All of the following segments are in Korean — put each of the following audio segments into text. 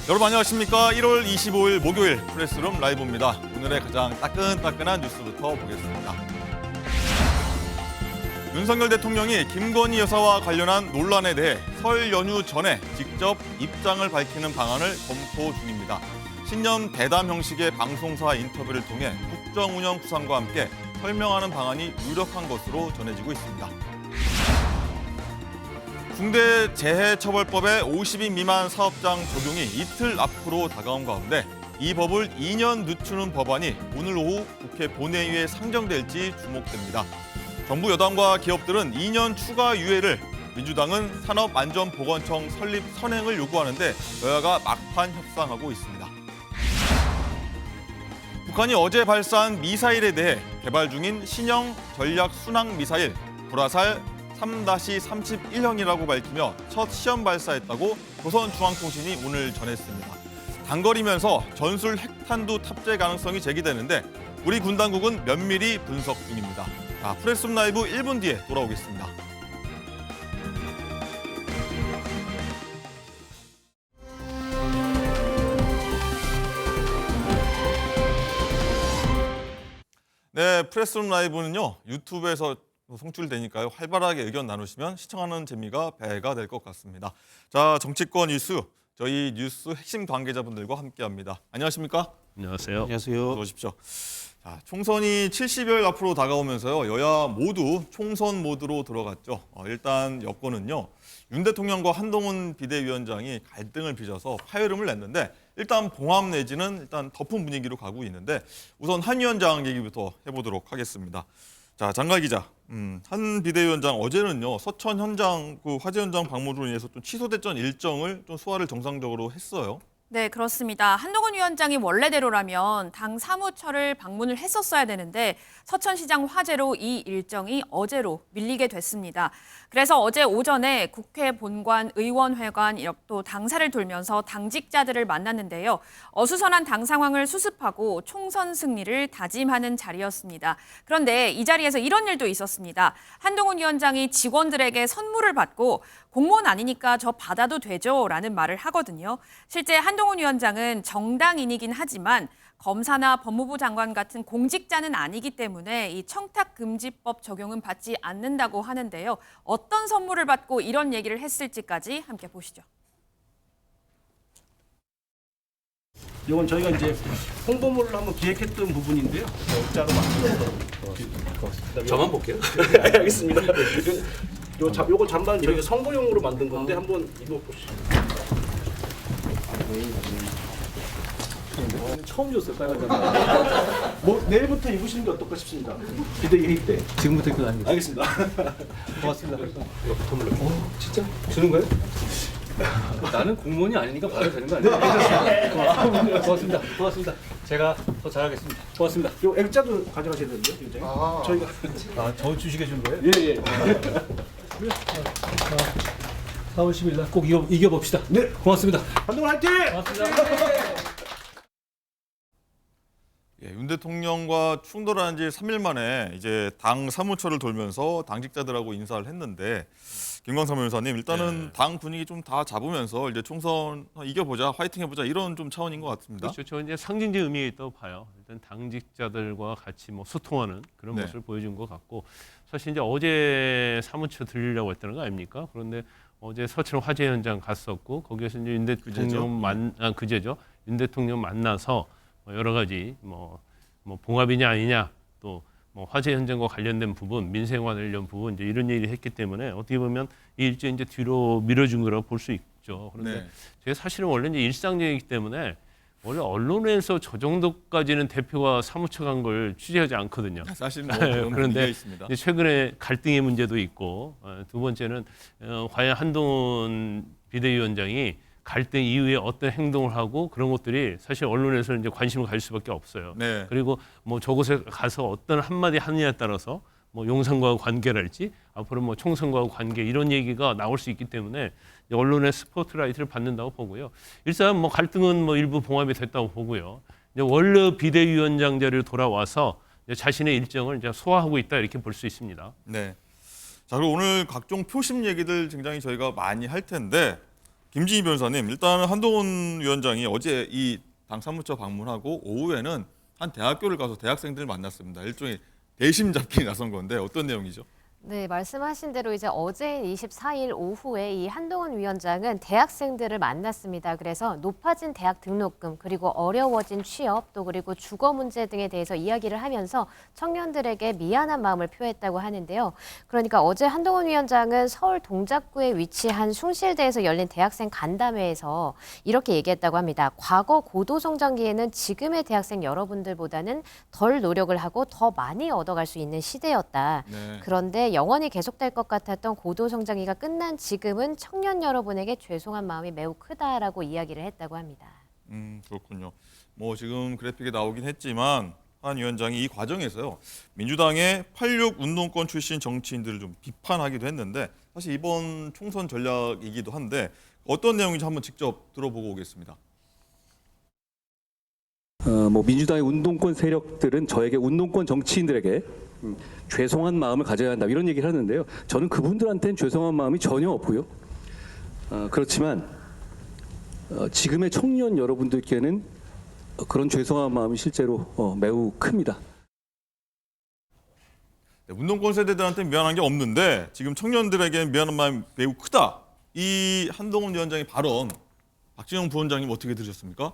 여러분 안녕하십니까? 1월 25일 목요일 프레스룸 라이브입니다. 오늘의 가장 따끈따끈한 뉴스부터 보겠습니다. 윤석열 대통령이 김건희 여사와 관련한 논란에 대해 설 연휴 전에 직접 입장을 밝히는 방안을 검토 중입니다. 신년 대담 형식의 방송사 인터뷰를 통해 국정운영 구상과 함께 설명하는 방안이 유력한 것으로 전해지고 있습니다. 중대재해처벌법의 50인 미만 사업장 적용이 이틀 앞으로 다가온 가운데 이 법을 2년 늦추는 법안이 오늘 오후 국회 본회의에 상정될지 주목됩니다. 정부 여당과 기업들은 2년 추가 유예를, 민주당은 산업안전보건청 설립 선행을 요구하는데 여야가 막판 협상하고 있습니다. 북한이 어제 발사한 미사일에 대해 개발 중인 신형 전략 순항 미사일 불화살 3-31형이라고 밝히며 첫 시험 발사했다고 조선중앙통신이 오늘 전했습니다. 단거리면서 전술 핵탄두 탑재 가능성이 제기되는데 우리 군 당국은 면밀히 분석 중입니다. 프레스룸 라이브 1분 뒤에 돌아오겠습니다. 네, 프레스룸 라이브는요, 유튜브에서 송출되니까요. 활발하게 의견 나누시면 시청하는 재미가 배가 될 것 같습니다. 자, 정치권 이슈, 저희 뉴스 핵심 관계자분들과 함께합니다. 안녕하십니까? 안녕하세요. 안녕하세요. 어서 오십시오. 자, 총선이 70여일 앞으로 다가오면서요. 여야 모두 총선 모드로 들어갔죠. 일단 여권은요. 윤 대통령과 한동훈 비대위원장이 갈등을 빚어서 파열음을 냈는데 일단 봉합 내지는 일단 덮은 분위기로 가고 있는데 우선 한 위원장 얘기부터 해보도록 하겠습니다. 자, 장갈 기자, 한 비대위원장 어제는요 서천 현장 화재 현장 방문으로 인해서 좀 취소됐던 일정을 좀 소화를 정상적으로 했어요. 네, 그렇습니다. 한동훈 위원장이 원래대로라면 당 사무처를 방문을 했었어야 되는데 서천시장 화재로 이 일정이 어제로 밀리게 됐습니다. 그래서 어제 오전에 국회 본관, 의원회관, 또 당사를 돌면서 당직자들을 만났는데요. 어수선한 당 상황을 수습하고 총선 승리를 다짐하는 자리였습니다. 그런데 이 자리에서 이런 일도 있었습니다. 한동훈 위원장이 직원들에게 선물을 받고 공무원 아니니까 저 받아도 되죠? 라는 말을 하거든요. 실제 한동훈 위원장은 정당인이긴 하지만 검사나 법무부 장관 같은 공직자는 아니기 때문에 이 청탁금지법 적용은 받지 않는다고 하는데요. 어떤 선물을 받고 이런 얘기를 했을지까지 함께 보시죠. 이건 저희가 이제 홍보물을 한번 기획했던 부분인데요. 액자로 만들어서. 저만 볼게요. 알겠습니다. 요거 잠깐 저희가 선거용으로 만든 건데 한번 입어보시죠. 처음 줬어요, 빨간 잠바. 뭐 내일부터 입으시는 게 어떨까 싶습니다. 비대위 때. 지금부터 입고 다닙니다. 알겠습니다. 고맙습니다. 진짜 주는 거예요? 나는 공무원이 아니니까 받아도 되는 거 아니에요? 고맙습니다. 고맙습니다. 제가 더 잘하겠습니다. 고맙습니다. 요 액자도 가져가셔야 되는데요, 위원장님. 저희가 저 주시게 준 거예요? 예. 4월 10일 날 꼭 이겨봅시다. 네. 고맙습니다. 한동훈 화이팅! 고맙습니다. 예, 윤 대통령과 충돌한 지 3일 만에 이제 당 사무처를 돌면서 당직자들하고 인사를 했는데 김광삼 변호사님 일단은 당 분위기 좀 다 잡으면서 이제 총선 이겨보자, 화이팅 해보자 이런 좀 차원인 것 같습니다. 그렇죠. 저 이제 상징적 의미가 있다고 봐요. 일단 당직자들과 같이 소통하는 그런 네. 모습을 보여준 것 같고 사실 이제 어제 사무처 들리려고 했다는 거 아닙니까? 그런데 어제 서천 화재 현장 갔었고 거기에서 이제 윤 대통령 그제죠. 윤 대통령 만나서 여러 가지 뭐 봉합이냐 아니냐 또 뭐 화재 현장과 관련된 부분, 민생과 관련 부분 이제 이런 얘기를 했기 때문에 어떻게 보면 이 일정이 이제 뒤로 밀어준 거라고 볼 수 있죠. 그런데 제가 사실은 원래 이제 일상적이기 때문에 원래 언론에서 저 정도까지는 대표가 사무처 간 걸 취재하지 않거든요. 사실 뭐 그런 분위기가 그런데 있습니다. 이제 최근에 갈등의 문제도 있고 두 번째는 과연 한동훈 비대위원장이 갈등 이후에 어떤 행동을 하고 그런 것들이 사실 언론에서는 이제 관심을 가질 수밖에 없어요. 네. 그리고 뭐 저곳에 가서 어떤 한마디 하느냐에 따라서 뭐 용산과 관계랄지 앞으로 뭐 총선과 관계 이런 얘기가 나올 수 있기 때문에 언론의 스포트라이트를 받는다고 보고요. 일단 뭐 갈등은 뭐 일부 봉합이 됐다고 보고요. 이제 원래 비대위원장 자리로 돌아와서 이제 자신의 일정을 이제 소화하고 있다 이렇게 볼 수 있습니다. 네. 자, 그리고 오늘 각종 표심 얘기들 굉장히 저희가 많이 할 텐데 김진희 변호사님, 일단은 한동훈 위원장이 어제 이 당 사무처 방문하고 오후에는 한 대학교를 가서 대학생들을 만났습니다. 일종의 대심 잡기에 나선 건데 어떤 내용이죠? 네, 말씀하신 대로 이제 어제 24일 오후에 이 한동훈 위원장은 대학생들을 만났습니다. 그래서 높아진 대학 등록금, 그리고 어려워진 취업, 또 그리고 주거 문제 등에 대해서 이야기를 하면서 청년들에게 미안한 마음을 표했다고 하는데요. 그러니까 어제 한동훈 위원장은 서울 동작구에 위치한 숭실대에서 열린 대학생 간담회에서 이렇게 얘기했다고 합니다. 과거 고도성장기에는 지금의 대학생 여러분들보다는 덜 노력을 하고 더 많이 얻어갈 수 있는 시대였다. 네. 그런데 영원히 계속될 것 같았던 고도성장기가 끝난 지금은 청년 여러분에게 죄송한 마음이 매우 크다라고 이야기를 했다고 합니다. 그렇군요. 뭐 지금 그래픽에 나오긴 했지만 한 위원장이 이 과정에서요. 민주당의 86 운동권 출신 정치인들을 좀 비판하기도 했는데 사실 이번 총선 전략이기도 한데 어떤 내용인지 한번 직접 들어보고 오겠습니다. 뭐 민주당의 운동권 세력들은 저에게 운동권 정치인들에게 죄송한 마음을 가져야 한다 이런 얘기를 하는데요. 저는 그분들한테는 죄송한 마음이 전혀 없고요. 그렇지만 지금의 청년 여러분들께는 그런 죄송한 마음이 실제로 매우 큽니다. 네, 운동권 세대들한테는 미안한 게 없는데 지금 청년들에게는 미안한 마음이 매우 크다. 이 한동훈 위원장의 발언 박진영 부원장님 어떻게 들으셨습니까?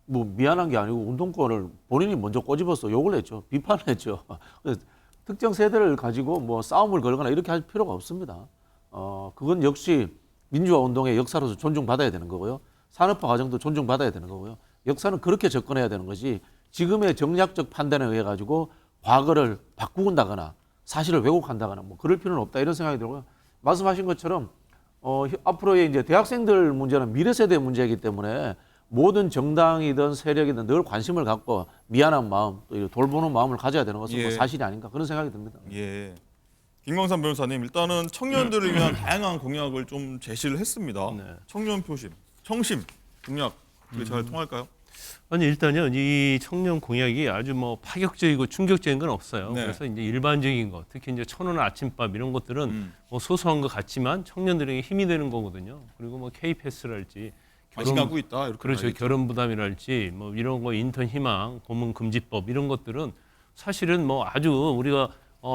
뭐 미안한 게 아니고 운동권을 본인이 먼저 꼬집어서 욕을 했죠. 비판을 했죠. 특정 세대를 가지고 뭐 싸움을 걸거나 이렇게 할 필요가 없습니다. 그건 역시 민주화 운동의 역사로서 존중받아야 되는 거고요. 산업화 과정도 존중받아야 되는 거고요. 역사는 그렇게 접근해야 되는 것이 지금의 정략적 판단에 의해 가지고 과거를 바꾼다거나 사실을 왜곡한다거나 뭐 그럴 필요는 없다 이런 생각이 들고요. 말씀하신 것처럼 앞으로의 이제 대학생들 문제는 미래 세대 문제이기 때문에 모든 정당이든 세력이든 늘 관심을 갖고 미안한 마음, 또 돌보는 마음을 가져야 되는 것은 뭐 사실이 아닌가 그런 생각이 듭니다. 예. 김광삼 변호사님, 일단은 청년들을 위한 다양한 공약을 좀 제시를 했습니다. 네. 청년 표심, 청심 공약 그게 잘 통할까요? 아니 일단요 이 청년 공약이 아주 뭐 파격적이고 충격적인 건 없어요. 네. 그래서 이제 일반적인 것, 특히 이제 1,000원 아침밥 이런 것들은 뭐 소소한 것 같지만 청년들에게 힘이 되는 거거든요. 그리고 뭐 K-패스랄지 가고 있다 이렇게 그렇죠. 봐야겠죠. 결혼 부담이랄지 뭐 이런 거 인턴 희망, 고문 금지법 이런 것들은 사실은 뭐 아주 우리가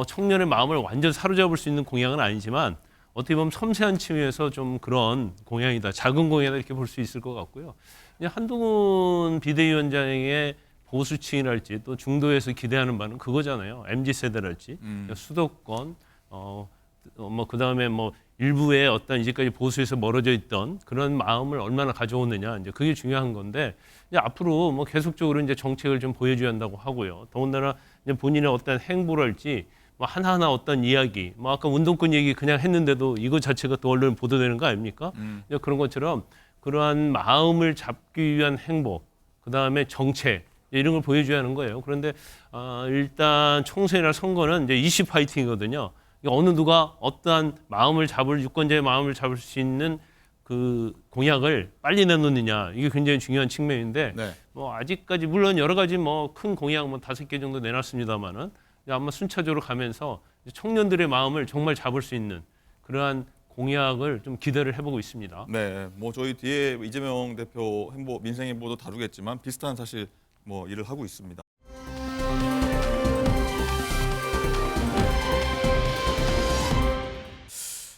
청년의 마음을 완전 사로잡을 수 있는 공약은 아니지만 어떻게 보면 섬세한 층에서 좀 그런 공약이다, 작은 공약이다 이렇게 볼 수 있을 것 같고요. 이제 한동훈 비대위원장의 보수층이랄지 또 중도에서 기대하는 바는 그거잖아요. MZ 세대랄지 수도권, 뭐 그다음에 뭐 일부의 어떤 이제까지 보수에서 멀어져 있던 그런 마음을 얼마나 가져오느냐 이제 그게 중요한 건데 이제 앞으로 뭐 계속적으로 이제 정책을 좀 보여줘야 한다고 하고요. 더군다나 이제 본인의 어떤 행보랄지 뭐 하나하나 어떤 이야기, 뭐 아까 운동권 얘기 그냥 했는데도 이거 자체가 또 언론 보도되는 거 아닙니까? 이제 그런 것처럼 그러한 마음을 잡기 위한 행보, 그 다음에 정책 이런 걸 보여줘야 하는 거예요. 그런데 일단 총선이나 선거는 이제 이슈 파이팅이거든요. 어느 누가 어떠한 마음을 잡을 유권자의 마음을 잡을 수 있는 그 공약을 빨리 내놓느냐 이게 굉장히 중요한 측면인데 네. 뭐 아직까지 물론 여러 가지 뭐 큰 공약 뭐 5개 정도 내놨습니다만은 아마 순차적으로 가면서 청년들의 마음을 정말 잡을 수 있는 그러한 공약을 좀 기대를 해보고 있습니다. 네, 뭐 저희 뒤에 이재명 대표 행보, 민생 행보도 다루겠지만 비슷한 사실 뭐 일을 하고 있습니다.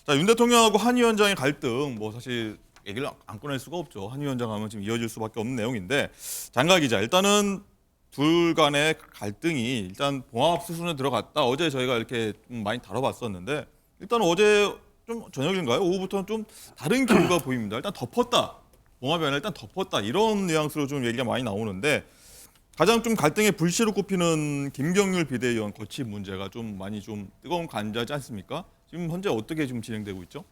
자, 윤 대통령하고 한 위원장의 갈등, 뭐 사실 얘기를 안 꺼낼 수가 없죠. 한 위원장 하면 지금 이어질 수밖에 없는 내용인데 장가 기자, 일단은 둘 간의 갈등이 일단 봉합 수순에 들어갔다. 어제 저희가 이렇게 좀 많이 다뤄봤었는데 일단 어제 좀 저녁인가요? 오후부터는 좀 다른 기류가 보입니다. 일단 덮었다. 봉합이 아니라 일단 덮었다. 이런 뉘앙스로 좀 얘기가 많이 나오는데 가장 좀 갈등의 불씨로 꼽히는 김경률 비대위원 거취 문제가 좀 많이 좀 뜨거운 관자지 않습니까? 지금 현재 어떻게 지금 진행되고 있죠?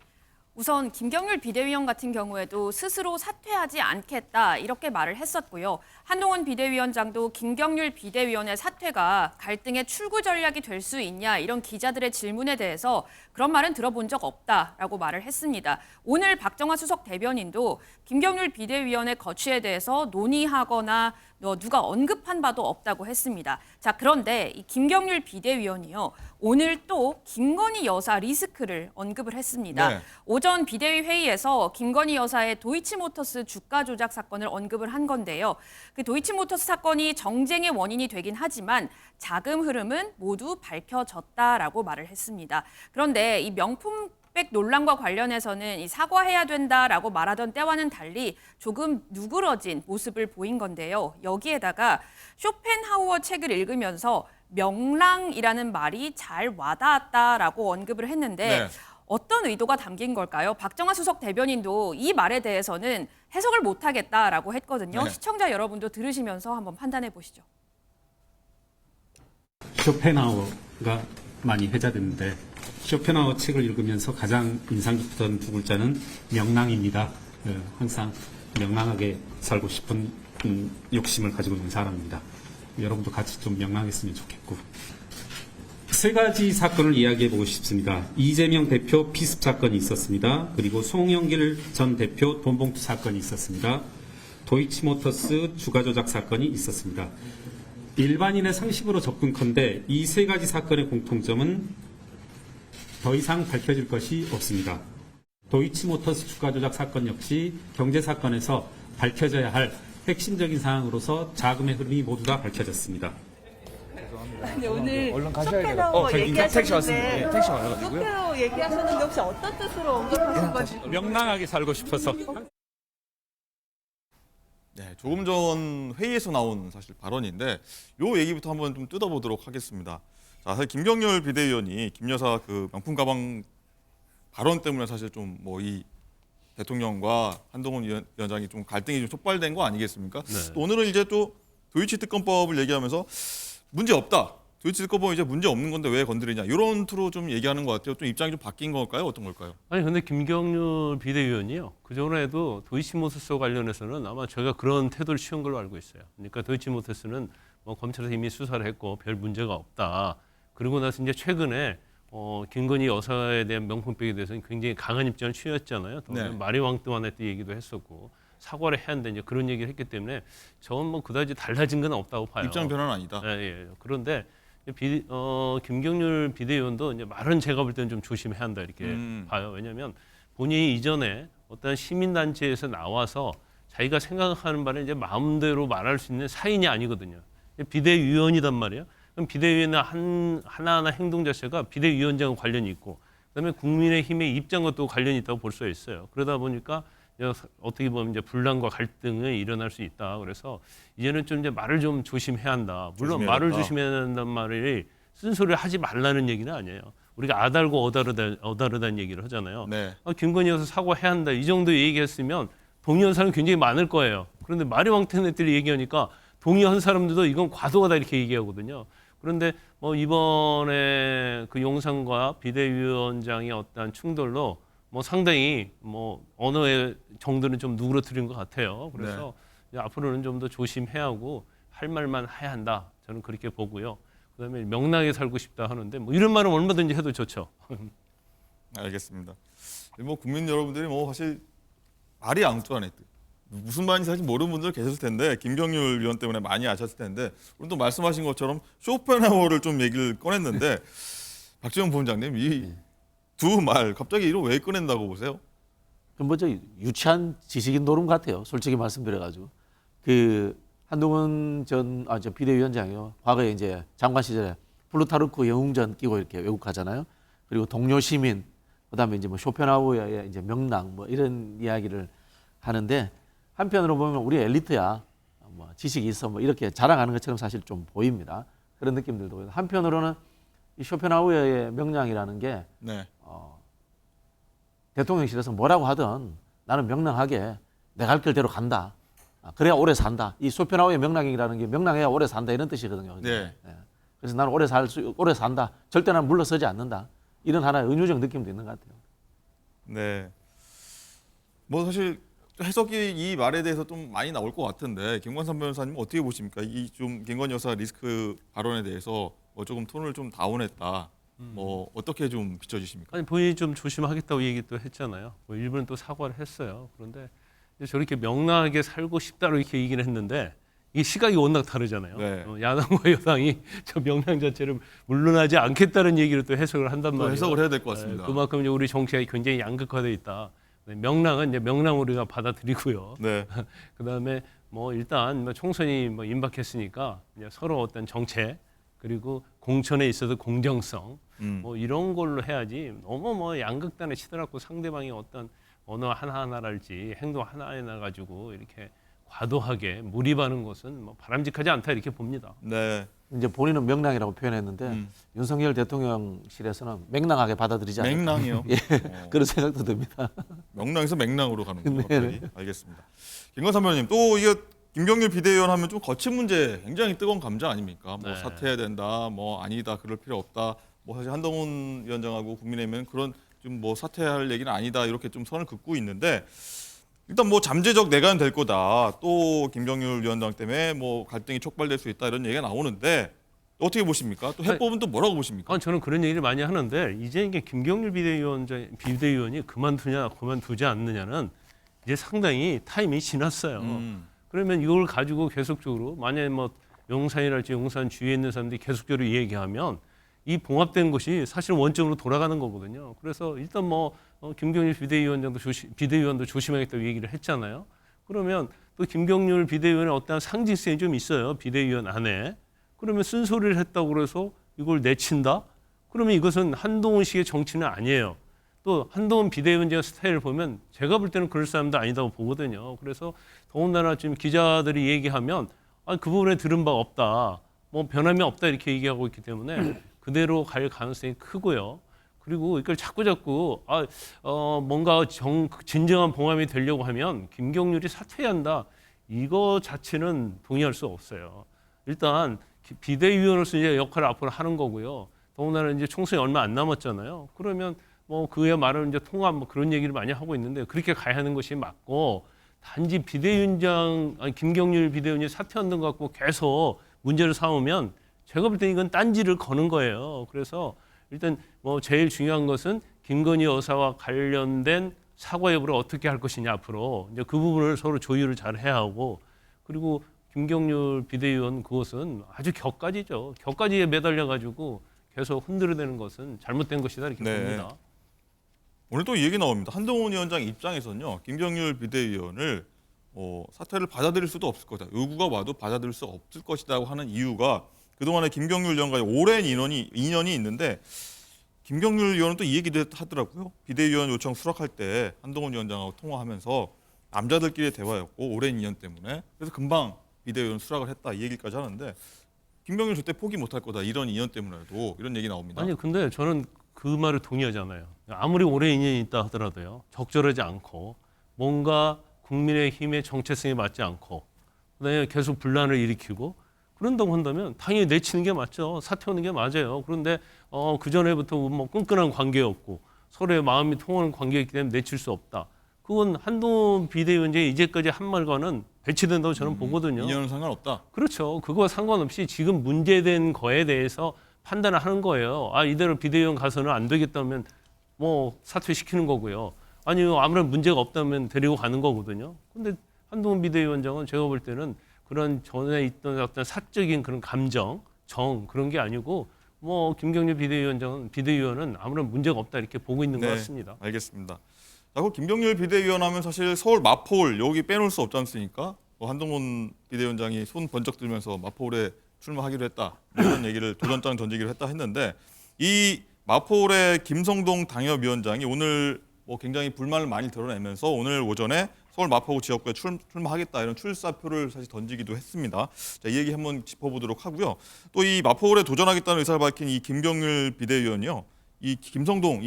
우선 김경률 비대위원 같은 경우에도 스스로 사퇴하지 않겠다 이렇게 말을 했었고요. 한동훈 비대위원장도 김경률 비대위원의 사퇴가 갈등의 출구 전략이 될 수 있냐 이런 기자들의 질문에 대해서 그런 말은 들어본 적 없다라고 말을 했습니다. 오늘 박정화 수석 대변인도 김경률 비대위원의 거취에 대해서 논의하거나 누가 언급한 바도 없다고 했습니다. 자, 그런데 이 김경률 비대위원이요. 오늘 또 김건희 여사 리스크를 언급을 했습니다. 네. 오전 비대위 회의에서 김건희 여사의 도이치모터스 주가 조작 사건을 언급을 한 건데요. 그 도이치모터스 사건이 정쟁의 원인이 되긴 하지만 자금 흐름은 모두 밝혀졌다라고 말을 했습니다. 그런데 이 명품백 논란과 관련해서는 이 사과해야 된다라고 말하던 때와는 달리 조금 누그러진 모습을 보인 건데요. 여기에다가 쇼펜하우어 책을 읽으면서 명랑이라는 말이 잘 와닿았다라고 언급을 했는데 네. 어떤 의도가 담긴 걸까요? 박정하 수석 대변인도 이 말에 대해서는 해석을 못하겠다라고 했거든요. 네. 시청자 여러분도 들으시면서 한번 판단해 보시죠. 쇼펜하우어가 많이 회자됐는데 쇼펜하우어 책을 읽으면서 가장 인상 깊었던 두 글자는 명랑입니다. 항상 명랑하게 살고 싶은 욕심을 가지고 있는 사람입니다. 여러분도 같이 좀 명랑했으면 좋겠고. 세 가지 사건을 이야기해 보고 싶습니다. 이재명 대표 피습 사건이 있었습니다. 그리고 송영길 전 대표 돈봉투 사건이 있었습니다. 도이치모터스 주가 조작 사건이 있었습니다. 일반인의 상식으로 접근컨대 이 세 가지 사건의 공통점은 더 이상 밝혀질 것이 없습니다. 도이치모터스 주가 조작 사건 역시 경제 사건에서 밝혀져야 할 핵심적인 사항으로서 자금의 흐름이 모두 다 밝혀졌습니다. 근데 오늘 얼른 가셔야 돼요. 택시 왔습니다. 택시 와가지고요. 쇼펜하우어 얘기하셨는데 혹시 어떤 뜻으로 언급하신 거지? 명랑하게 살고 싶어서. 네, 조금 전 회의에서 나온 사실 발언인데 요 얘기부터 한번 좀 뜯어보도록 하겠습니다. 자, 사실 김경률 비대위원이 김 여사 그 명품 가방 발언 때문에 사실 좀 뭐 이 대통령과 한동훈 위원장이 좀 갈등이 좀 촉발된 거 아니겠습니까? 네. 또 오늘은 이제 또 도이치 특검법을 얘기하면서 문제 없다. 도이치 특검법은 이제 문제 없는 건데 왜 건드리냐 이런 투로 좀 얘기하는 것 같아요. 좀 입장이 좀 바뀐 걸까요? 어떤 걸까요? 아니 근데 김경률 비대위원이요. 그 전에도 도이치모터스 관련해서는 아마 저희가 그런 태도를 취한 걸로 알고 있어요. 그러니까 도이치모터스는 뭐 검찰에서 이미 수사를 했고 별 문제가 없다. 그리고 나서 이제 최근에 김건희 여사에 대한 명품백에 대해서는 굉장히 강한 입장을 취했잖아요. 또 네. 말이 왕뚱하네 또 얘기도 했었고 사과를 해야 한다 이제 그런 얘기를 했기 때문에 저는 뭐 그다지 달라진 건 없다고 봐요. 입장 변화는 아니다. 예, 예. 그런데 김경률 비대위원도 이제 말은 제가 볼 때는 좀 조심해야 한다 이렇게 봐요. 왜냐하면 본인이 이전에 어떤 시민단체에서 나와서 자기가 생각하는 바를 이제 마음대로 말할 수 있는 사인이 아니거든요. 비대위원이단 말이에요. 그럼 비대위원의 하나하나 행동 자체가 비대위원장과 관련이 있고 그다음에 국민의힘의 입장과 또 관련이 있다고 볼 수 있어요. 그러다 보니까 어떻게 보면 이제 분란과 갈등이 일어날 수 있다. 그래서 이제는 좀 이제 말을 좀 조심해야 한다. 물론 조심해야겠다. 말을 조심해야 한다는 말이 쓴소리를 하지 말라는 얘기는 아니에요. 우리가 아달고 어다르다는 얘기를 하잖아요. 네. 김건희 여사 사과해야 한다. 이 정도 얘기했으면 동의한 사람 굉장히 많을 거예요. 그런데 말이 왕태는 애들이 얘기하니까 동의한 사람들도 이건 과도하다 이렇게 얘기하거든요. 그런데 뭐 이번에 그 용산과 비대위원장의 어떤 충돌로 뭐 상당히 뭐 언어의 정도는 좀 누그러뜨린 것 같아요. 그래서 이제 앞으로는 좀 더 조심해야 하고 할 말만 해야 한다. 저는 그렇게 보고요. 그다음에 명랑하게 살고 싶다 하는데 뭐 이런 말은 얼마든지 해도 좋죠. 알겠습니다. 뭐 국민 여러분들이 뭐 사실 말이 앙뚜하네. 무슨 말인지 사실 모르는 분들 계셨을 텐데 김경률 위원 때문에 많이 아셨을 텐데 오늘 또 말씀하신 것처럼 쇼펜하우어를 좀 얘기를 꺼냈는데 박지원 부원장님 이 두 말 갑자기 이거 왜 꺼낸다고 보세요? 뭐저 유치한 지식인 노름 같아요. 솔직히 말씀드려가지고 그 한동훈 전 비대위원장이요. 과거에 이제 장관 시절에 플루타르크 영웅전 끼고 이렇게 외국하잖아요. 그리고 동료 시민, 그다음에 이제 뭐 쇼펜하우어의 이제 명랑 뭐 이런 이야기를 하는데 한편으로 보면 우리 엘리트야, 뭐 지식이 있어 뭐 이렇게 자랑하는 것처럼 사실 좀 보입니다. 그런 느낌들도 보여요. 한편으로는 이 쇼펜하우어의 명량이라는 게 네. 대통령실에서 뭐라고 하든 나는 명랑하게 내 갈 길대로 간다. 그래야 오래 산다. 이 쇼펜하우어의 명랑이라는 게 명랑해야 오래 산다 이런 뜻이거든요. 네. 그래서 나는 오래 산다. 절대 나는 물러서지 않는다. 이런 하나의 은유적 느낌도 있는 것 같아요. 네. 뭐 사실 해석이 이 말에 대해서 좀 많이 나올 것 같은데 김관삼 변호사님 어떻게 보십니까? 이 좀 김건희 여사 리스크 발언에 대해서 뭐 조금 톤을 좀 다운했다. 뭐 어떻게 좀 비춰지십니까? 아니 본인이 좀 조심하겠다고 얘기도 했잖아요. 뭐 일부는 또 사과를 했어요. 그런데 이제 저렇게 명랑하게 살고 싶다로 이렇게 얘기를 했는데 이 시각이 워낙 다르잖아요. 네. 야당과 여당이 저 명랑 자체를 물러나지 않겠다는 얘기를 또 해석을 한단 또 말이에요. 해석을 해야 될 것 같습니다. 그만큼 이제 우리 정치가 굉장히 양극화돼 있다. 명랑은 이제 명랑 우리가 받아들이고요. 네. 그다음에 뭐 일단 뭐 총선이 뭐 임박했으니까 이제 서로 어떤 정책 그리고 공천에 있어서 공정성 뭐 이런 걸로 해야지 너무 뭐 양극단에 치더라고 상대방이 어떤 언어 하나하나랄지 행동 하나하나 가지고 이렇게 과도하게 몰입하는 것은 뭐 바람직하지 않다 이렇게 봅니다. 네. 이제 본인은 명랑이라고 표현했는데 윤석열 대통령실에서는 맹랑하게 받아들이지 않을까. 맹랑이요. 예, 그런 생각도 듭니다. 명랑에서 맹랑으로 가는군요. 네. 갑자기. 알겠습니다. 김건삼 의원님, 또 이게 김경률 비대위원 하면 좀 거친 문제, 굉장히 뜨거운 감자 아닙니까? 뭐 네. 사퇴해야 된다, 뭐 아니다, 그럴 필요 없다. 뭐 사실 한동훈 위원장하고 국민의힘은 그런 좀 뭐 사퇴할 얘기는 아니다 이렇게 좀 선을 긋고 있는데 일단 뭐 잠재적 내각은 될 거다. 또 김경률 위원장 때문에 뭐 갈등이 촉발될 수 있다 이런 얘기가 나오는데 어떻게 보십니까? 또 해법은 또 뭐라고 보십니까? 저는 그런 얘기를 많이 하는데 이제 이게 김경률 비대위원이 그만두냐 그만두지 않느냐는 이제 상당히 타임이 지났어요. 그러면 이걸 가지고 계속적으로 만약에 뭐 용산이랄지 용산 주위에 있는 사람들이 계속적으로 얘기하면 이 봉합된 것이 사실 원점으로 돌아가는 거거든요. 그래서 일단 뭐 김경률 비대위원도 조심하겠다고 얘기를 했잖아요. 그러면 또 김경률 비대위원의 어떠한 상징성이 좀 있어요. 비대위원 안에. 그러면 쓴소리를 했다고 그래서 이걸 내친다? 그러면 이것은 한동훈식의 정치는 아니에요. 또 한동훈 비대위원장 스타일을 보면 제가 볼 때는 그럴 사람도 아니다고 보거든요. 그래서 더군다나 지금 기자들이 얘기하면 그 부분에 들은 바 없다. 뭐 변함이 없다 이렇게 얘기하고 있기 때문에 그대로 갈 가능성이 크고요. 그리고 이걸 자꾸 뭔가 진정한 봉합이 되려고 하면 김경률이 사퇴해야 한다. 이거 자체는 동의할 수 없어요. 일단 비대위원으로서 이제 역할을 앞으로 하는 거고요. 더군다나 이제 총선이 얼마 안 남았잖아요. 그러면 뭐 그의 말은 이제 통합 뭐 그런 얘기를 많이 하고 있는데 그렇게 가야 하는 것이 맞고 단지 김경률 비대위원이 사퇴한다는 것 갖고 계속 문제를 삼으면 제가 볼 때는 이건 딴지를 거는 거예요. 그래서 일단 뭐 제일 중요한 것은 김건희 여사와 관련된 사과 여부를 어떻게 할 것이냐 앞으로 이제 그 부분을 서로 조율을 잘 해야 하고 그리고 김경률 비대위원 그것은 아주 격가지죠. 격가지에 매달려 가지고 계속 흔들어대는 것은 잘못된 것이다 이렇게 봅니다. 오늘 또 이 얘기 나옵니다. 한동훈 위원장 입장에서는요. 김경률 비대위원을 사퇴를 받아들일 수도 없을 거다. 요구가 와도 받아들일 수 없을 것이라고 하는 이유가 그동안에 김경률 위원과의 오랜 인연이 있는데 김경률 위원은 또 이 얘기도 하더라고요. 비대위원 요청 수락할 때 한동훈 위원장하고 통화하면서 남자들끼리의 대화였고 오랜 인연 때문에 그래서 금방 비대위원 수락을 했다 이 얘기까지 하는데 김경률 절대 포기 못할 거다 이런 인연 때문에도 이런 얘기 나옵니다. 아니 근데 저는 그 말을 동의하잖아요. 아무리 오랜 인연이 있다 하더라도요. 적절하지 않고 뭔가 국민의힘의 정체성에 맞지 않고 그다음에 계속 분란을 일으키고 그런다고 한다면 당연히 내치는 게 맞죠. 사퇴하는 게 맞아요. 그런데 그 전에부터 뭐 끈끈한 관계였고 서로의 마음이 통하는 관계였기 때문에 내칠 수 없다. 그건 한동훈 비대위원장이 이제까지 한 말과는 배치된다고 저는 보거든요. 인연은 상관없다. 그렇죠. 그거와 상관없이 지금 문제된 거에 대해서 판단을 하는 거예요. 이대로 비대위원 가서는 안 되겠다면 뭐 사퇴시키는 거고요. 아니면 아무런 문제가 없다면 데리고 가는 거거든요. 근데 한동훈 비대위원장은 제가 볼 때는 그런 전에 있던 어떤 사적인 그런 감정, 그런 게 아니고 뭐 김경률 비대위원은 아무런 문제가 없다 이렇게 보고 있는 것 같습니다. 알겠습니다. 자, 그 김경률 비대위원 하면 사실 서울 마포울 여기 빼놓을 수 없지 않습니까? 한동훈 비대위원장이 손 번쩍 들면서 마포울에 출마하기로 했다 이런 얘기를 도전장 던지기로 했다 했는데 이 마포울의 김성동 당협위원장이 오늘 뭐 굉장히 불만을 많이 드러내면서 오늘 오전에 서울 마포구 지역구에 출마하겠다 이런 출사표를 사실 던지기도 했습니다. 자, 이 얘기 한번 짚어보도록 하고요. 또 이 마포구에 도전하겠다는 의사를 밝힌 이 김경률 비대위원이요. 이 김성동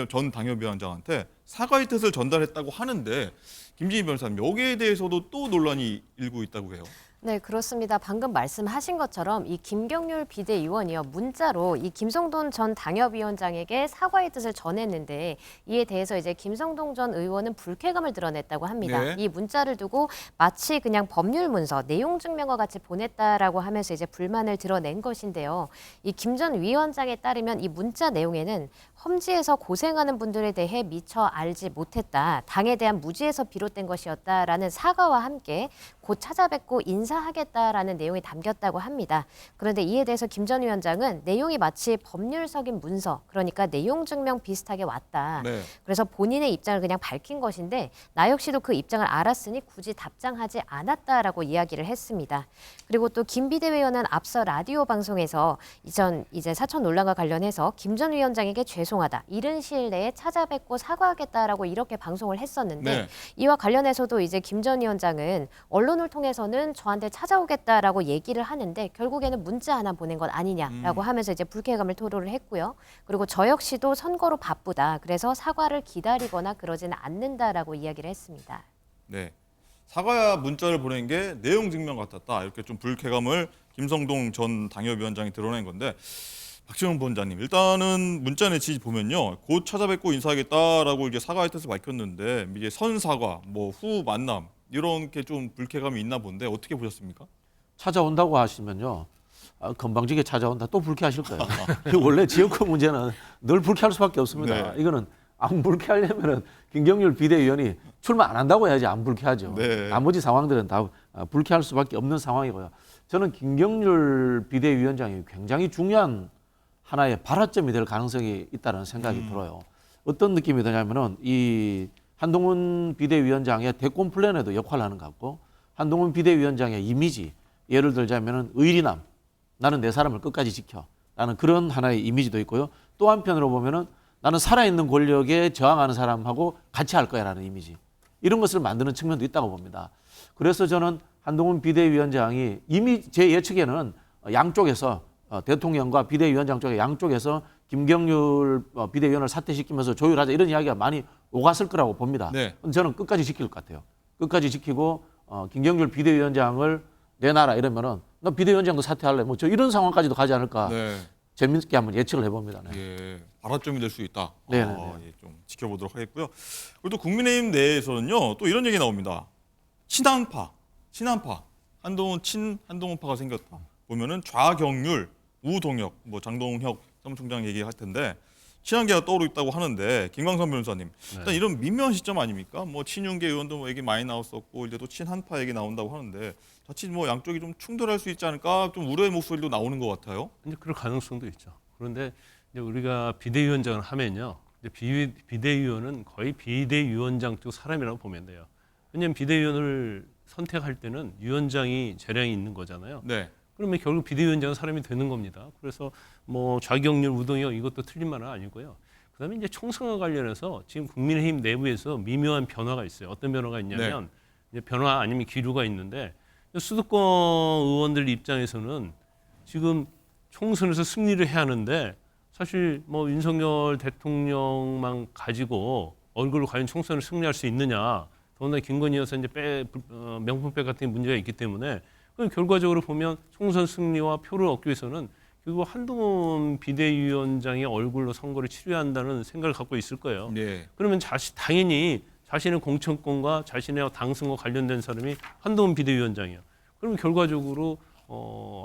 전 당협위원장한테 사과의 뜻을 전달했다고 하는데 김진희 변호사님 여기에 대해서도 또 논란이 일고 있다고 해요. 네, 그렇습니다. 방금 말씀하신 것처럼 이 김경률 비대위원이요 문자로 이 김성동 전 당협위원장에게 사과의 뜻을 전했는데 이에 대해서 이제 김성동 전 의원은 불쾌감을 드러냈다고 합니다. 네. 이 문자를 두고 마치 그냥 법률 문서, 내용 증명과 같이 보냈다라고 하면서 이제 불만을 드러낸 것인데요. 이 김 전 위원장에 따르면 이 문자 내용에는 험지에서 고생하는 분들에 대해 미처 알지 못했다. 당에 대한 무지에서 비롯된 것이었다라는 사과와 함께 곧 찾아뵙고 인사 조사하겠다라는 내용이 담겼다고 합니다. 그런데 이에 대해서 김 전 위원장은 내용이 마치 법률적인 문서, 그러니까 내용 증명 비슷하게 왔다. 네. 그래서 본인의 입장을 그냥 밝힌 것인데 나 역시도 그 입장을 알았으니 굳이 답장하지 않았다라고 이야기를 했습니다. 그리고 또 김 비대위원은 앞서 라디오 방송에서 이제 사천 논란과 관련해서 김 전 위원장에게 죄송하다, 이른 시일 내에 찾아뵙고 사과하겠다라고 이렇게 방송을 했었는데 네. 이와 관련해서도 이제 김 전 위원장은 언론을 통해서는 저한테 찾아오겠다라고 얘기를 하는데 결국에는 문자 하나 보낸 것 아니냐라고 하면서 이제 불쾌감을 토로를 했고요. 그리고 저 역시도 선거로 바쁘다. 그래서 사과를 기다리거나 그러지는 않는다라고 이야기를 했습니다. 네. 사과 문자를 보낸 게 내용 증명 같았다. 이렇게 좀 불쾌감을 김성동 전 당협위원장이 드러낸 건데, 박지원 본자님, 일단은 문자 내지 보면요, 곧 찾아뵙고 인사하겠다라고 이게 사과의 뜻을 밝혔는데 이게 선 사과, 뭐 후 만남 이런 게 좀 불쾌감이 있나 본데 어떻게 보셨습니까? 찾아온다고 하시면요. 건방지게 찾아온다 또 불쾌하실 거예요. 원래 지역구 문제는 늘 불쾌할 수밖에 없습니다. 네. 이거는 안 불쾌하려면은 김경률 비대위원이 출마 안 한다고 해야지 안 불쾌하죠. 네. 나머지 상황들은 다 불쾌할 수밖에 없는 상황이고요. 저는 김경률 비대위원장이 굉장히 중요한 하나의 발화점이 될 가능성이 있다는 생각이 들어요. 어떤 느낌이 드냐면은 이 한동훈 비대위원장의 대권 플랜에도 역할을 하는 것 같고, 한동훈 비대위원장의 이미지, 예를 들자면은 의리남, 나는 내 사람을 끝까지 지켜, 라는 그런 하나의 이미지도 있고요. 또 한편으로 보면은 나는 살아있는 권력에 저항하는 사람하고 같이 할 거야라는 이미지, 이런 것을 만드는 측면도 있다고 봅니다. 그래서 저는 한동훈 비대위원장이 이미 제 예측에는 양쪽에서 대통령과 비대위원장 쪽에 양쪽에서 김경률 비대위원을 사퇴시키면서 조율하자 이런 이야기가 많이 오갔을 거라고 봅니다. 네. 저는 끝까지 지킬 것 같아요. 끝까지 지키고 김경률 비대위원장을 내놔라 이러면은 너 비대위원장도 사퇴할래, 뭐 저 이런 상황까지도 가지 않을까. 네. 재밌게 한번 예측을 해봅니다. 네. 예, 발화점이 될 수 있다. 네, 예, 좀 지켜보도록 하겠고요. 그리고 또 국민의힘 내에서는요, 또 이런 얘기 나옵니다. 친한파, 한동훈 한동훈파가 생겼다. 보면은 좌경률, 우동혁, 뭐 장동혁 사무총장 얘기할 텐데 친한계가 떠오르고 있다고 하는데, 김광선 변호사님, 일단 이런 미묘한 시점 아닙니까? 뭐 친윤계 의원도 뭐 얘기 많이 나왔었고 이제 또 친한파 얘기 나온다고 하는데 자칫 뭐 양쪽이 좀 충돌할 수 있지 않을까, 좀 우려의 목소리도 나오는 것 같아요. 이제 그럴 가능성도 있죠. 그런데 이제 우리가 비대위원장을 하면요, 이제 비대위원은 거의 비대위원장 쪽 사람이라고 보면 돼요. 왜냐하면 비대위원을 선택할 때는 위원장이 재량이 있는 거잖아요. 네. 그러면 결국 비대위원장은 사람이 되는 겁니다. 그래서 뭐 좌경률, 우동혁 이것도 틀린 말은 아니고요. 그다음에 이제 총선과 관련해서 지금 국민의힘 내부에서 미묘한 변화가 있어요. 어떤 변화가 있냐면 이제 변화 아니면 기류가 있는데, 수도권 의원들 입장에서는 지금 총선에서 승리를 해야 하는데 사실 뭐 윤석열 대통령만 가지고 얼굴로 과연 총선을 승리할 수 있느냐, 더군다나 김건희 여사 이제 명품백 같은 문제가 있기 때문에, 그럼 결과적으로 보면 총선 승리와 표를 얻기 위해서는 결국 한동훈 비대위원장의 얼굴로 선거를 치러야 한다는 생각을 갖고 있을 거예요. 네. 그러면 당연히 자신의 공천권과 자신의 당선과 관련된 사람이 한동훈 비대위원장이에요. 그러면 결과적으로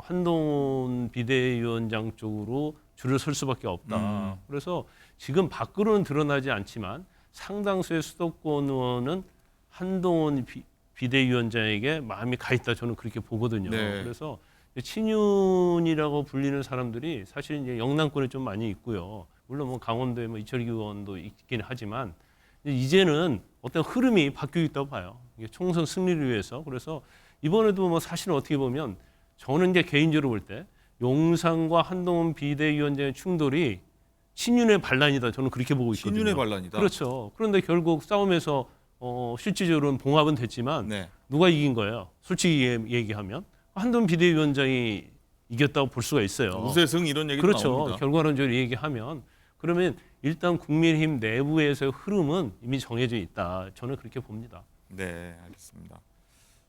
한동훈 비대위원장 쪽으로 줄을 설 수밖에 없다. 그래서 지금 밖으로는 드러나지 않지만 상당수의 수도권 의원은 한동훈 비대위원장에게 마음이 가 있다, 저는 그렇게 보거든요. 네. 그래서 친윤이라고 불리는 사람들이 사실 이제 영남권에 좀 많이 있고요. 물론 뭐 강원도에 뭐 이철기 의원도 있긴 하지만 이제는 어떤 흐름이 바뀌고 있다고 봐요. 이게 총선 승리를 위해서. 그래서 이번에도 뭐 사실은 어떻게 보면 저는 이제 개인적으로 볼 때 용산과 한동훈 비대위원장의 충돌이 친윤의 반란이다, 저는 그렇게 보고 있거든요. 친윤의 반란이다. 그렇죠. 그런데 결국 싸움에서 실질적으로는 봉합은 됐지만 네. 누가 이긴 거예요? 솔직히 얘기하면 한동훈 비대위원장이 이겼다고 볼 수가 있어요. 우세승 이런 얘기도 그렇죠. 나옵니다. 결과론적으로 얘기하면 그러면 일단 국민의힘 내부에서의 흐름은 이미 정해져 있다, 저는 그렇게 봅니다. 네, 알겠습니다.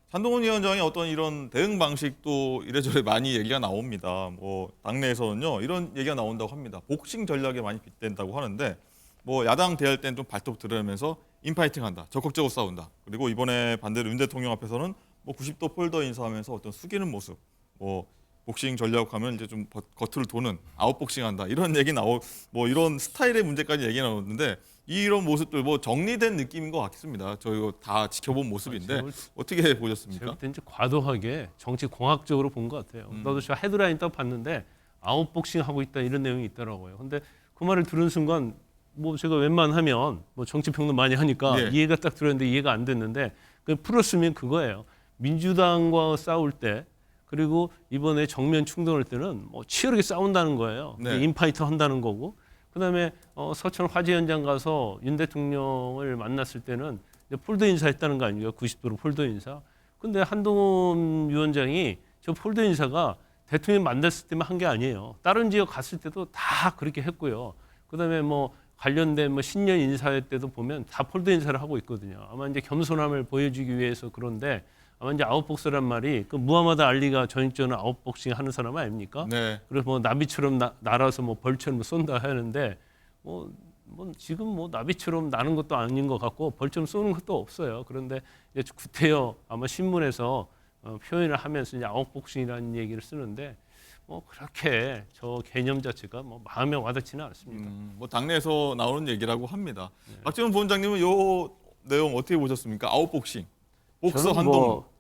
한동훈 위원장의 어떤 이런 대응 방식도 이래저래 많이 얘기가 나옵니다. 뭐 당내에서는요, 이런 얘기가 나온다고 합니다. 복싱 전략에 많이 빗댄다고 하는데, 뭐 야당 대할 때는 좀 발톱 드러내면서 인파이팅한다, 적극적으로 싸운다. 그리고 이번에 반대로 윤 대통령 앞에서는 뭐 90도 폴더 인사하면서 어떤 숙이는 모습, 뭐 복싱 전략하면 이제 좀 겉을 도는 아웃복싱한다, 이런 얘기 뭐 이런 스타일의 문제까지 얘기 나오는데, 이런 모습들 뭐 정리된 느낌인 것 같습니다. 저희가 다 지켜본 모습인데 어떻게 보셨습니까? 제가 이제 과도하게 정치 공학적으로 본 것 같아요. 나도 제가 헤드라인 딱 봤는데 아웃복싱 하고 있다 이런 내용이 있더라고요. 근데 그 말을 들은 순간 뭐 제가 웬만하면 뭐 정치 평론 많이 하니까 예. 이해가 딱 들었는데 이해가 안 됐는데 그 풀었으면 그거예요. 민주당과 싸울 때 그리고 이번에 정면 충돌할 때는 뭐 치열하게 싸운다는 거예요. 네. 인파이터 한다는 거고. 그다음에 서천 화재 현장 가서 윤 대통령을 만났을 때는 이제 폴더 인사했다는 거 아닙니까? 90도로 폴더 인사. 근데 한동훈 위원장이 저 폴더 인사가 대통령 만났을 때만 한 게 아니에요. 다른 지역 갔을 때도 다 그렇게 했고요. 그다음에 뭐 관련된 뭐 신년 인사회 때도 보면 다 폴더 인사를 하고 있거든요. 아마 이제 겸손함을 보여주기 위해서 그런데 아마 이제 아웃복스란 말이 그 무하마드 알리가 전직전은 아웃복싱 하는 사람 아닙니까? 네. 그래서 뭐 나비처럼 날아서 뭐 벌처럼 쏜다 하는데 뭐 지금 뭐 나비처럼 나는 것도 아닌 것 같고 벌처럼 쏘는 것도 없어요. 그런데 이제 구태여 아마 신문에서 표현을 하면서 이제 아웃복싱이라는 얘기를 쓰는데 뭐 그렇게 저 개념 자체가 뭐 마음에 와닿지는 않습니다. 뭐 당내에서 나오는 얘기라고 합니다. 박지원 부원장님은 이 내용 어떻게 보셨습니까? 아웃복싱, 복서 저는 한동훈. 뭐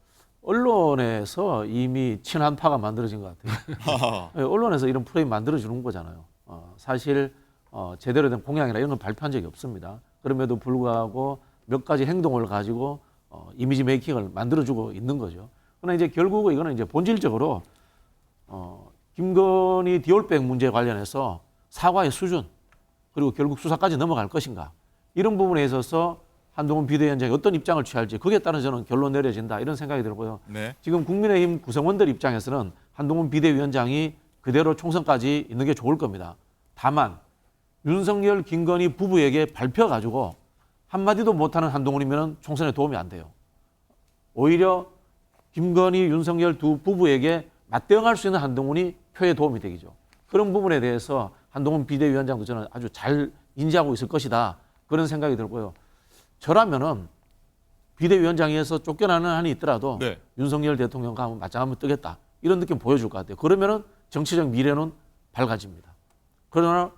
언론에서 이미 친한파가 만들어진 것 같아요. 언론에서 이런 프레임 만들어주는 거잖아요. 사실 제대로 된 공약이나 이런 건 발표한 적이 없습니다. 그럼에도 불구하고 몇 가지 행동을 가지고 이미지 메이킹을 만들어주고 있는 거죠. 그러나 이제 결국 이거는 이제 본질적으로 김건희 디올백 문제 관련해서 사과의 수준 그리고 결국 수사까지 넘어갈 것인가 이런 부분에 있어서 한동훈 비대위원장이 어떤 입장을 취할지 거기에 따라 저는 결론 내려진다 이런 생각이 들고요. 네. 지금 국민의힘 구성원들 입장에서는 한동훈 비대위원장이 그대로 총선까지 있는 게 좋을 겁니다. 다만 윤석열, 김건희 부부에게 밟혀가지고 한마디도 못하는 한동훈이면 총선에 도움이 안 돼요. 오히려 김건희, 윤석열 두 부부에게 맞대응할 수 있는 한동훈이 표에 도움이 되겠죠. 그런 부분에 대해서 한동훈 비대위원장도 저는 아주 잘 인지하고 있을 것이다. 그런 생각이 들고요. 저라면은 비대위원장에서 쫓겨나는 한이 있더라도 네. 윤석열 대통령과 한번 맞짱하면 뜨겠다. 이런 느낌 보여줄 것 같아요. 그러면은 정치적 미래는 밝아집니다. 그러나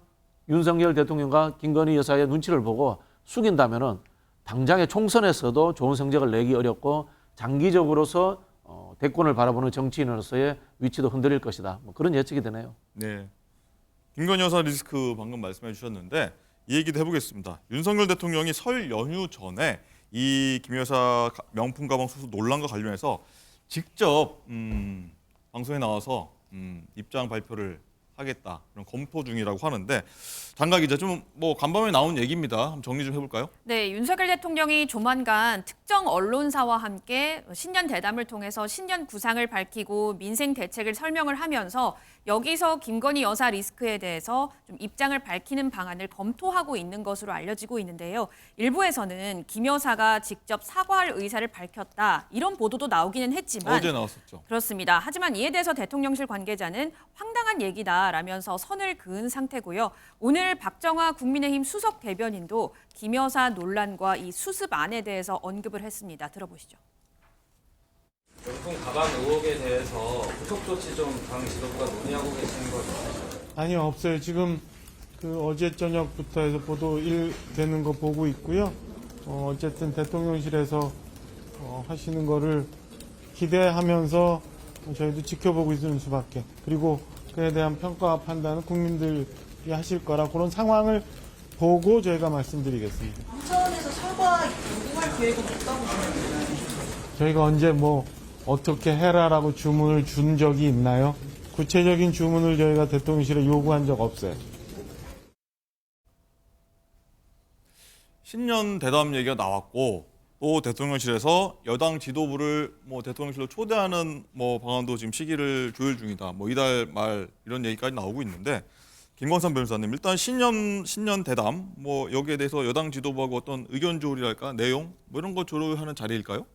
윤석열 대통령과 김건희 여사의 눈치를 보고 숙인다면은 당장의 총선에서도 좋은 성적을 내기 어렵고 장기적으로서 대권을 바라보는 정치인으로서의 위치도 흔들릴 것이다. 뭐 그런 예측이 되네요. 네. 김건희 여사 리스크 방금 말씀해 주셨는데 이 얘기도 해보겠습니다. 윤석열 대통령이 설 연휴 전에 이 김 여사 명품 가방 수수 논란과 관련해서 직접 방송에 나와서 입장 발표를 하겠다 그런 검토 중이라고 하는데 장가 기자 좀 뭐 간밤에 나온 얘기입니다. 한번 정리 좀 해볼까요? 네, 윤석열 대통령이 조만간 특정 언론사와 함께 신년 대담을 통해서 신년 구상을 밝히고 민생 대책을 설명을 하면서 여기서 김건희 여사 리스크에 대해서 좀 입장을 밝히는 방안을 검토하고 있는 것으로 알려지고 있는데요. 일부에서는 김 여사가 직접 사과할 의사를 밝혔다 이런 보도도 나오기는 했지만 어제 나왔었죠. 그렇습니다. 하지만 이에 대해서 대통령실 관계자는 황당한 얘기다라면서 선을 그은 상태고요. 오늘 박정화 국민의힘 수석 대변인도 김 여사 논란과 이 수습안에 대해서 언급을 했습니다. 들어보시죠. 명품 가방 의혹에 대해서 후속 조치 좀 당 지도부가 논의하고 계시는 거죠? 아니요, 없어요. 지금 그 어제 저녁부터 해서 보도 되는 거 보고 있고요. 어쨌든 대통령실에서 하시는 거를 기대하면서 저희도 지켜보고 있는 수밖에. 그리고 그에 대한 평가와 판단은 국민들이 하실 거라 그런 상황을 보고 저희가 말씀드리겠습니다. 당 차원에서 사과 요구할 계획은 없다고 생각해요. 저희가 언제 뭐 어떻게 해라라고 주문을 준 적이 있나요? 구체적인 주문을 저희가 대통령실에 요구한 적 없어요. 신년 대담 얘기가 나왔고 또 대통령실에서 여당 지도부를 뭐 대통령실로 초대하는 뭐 방안도 지금 시기를 조율 중이다. 뭐 이달 말 이런 얘기까지 나오고 있는데 김광삼 변호사님 일단 신년 대담 뭐 여기에 대해서 여당 지도부하고 어떤 의견 조율이랄까 내용 뭐 이런 거 조율하는 자리일까요?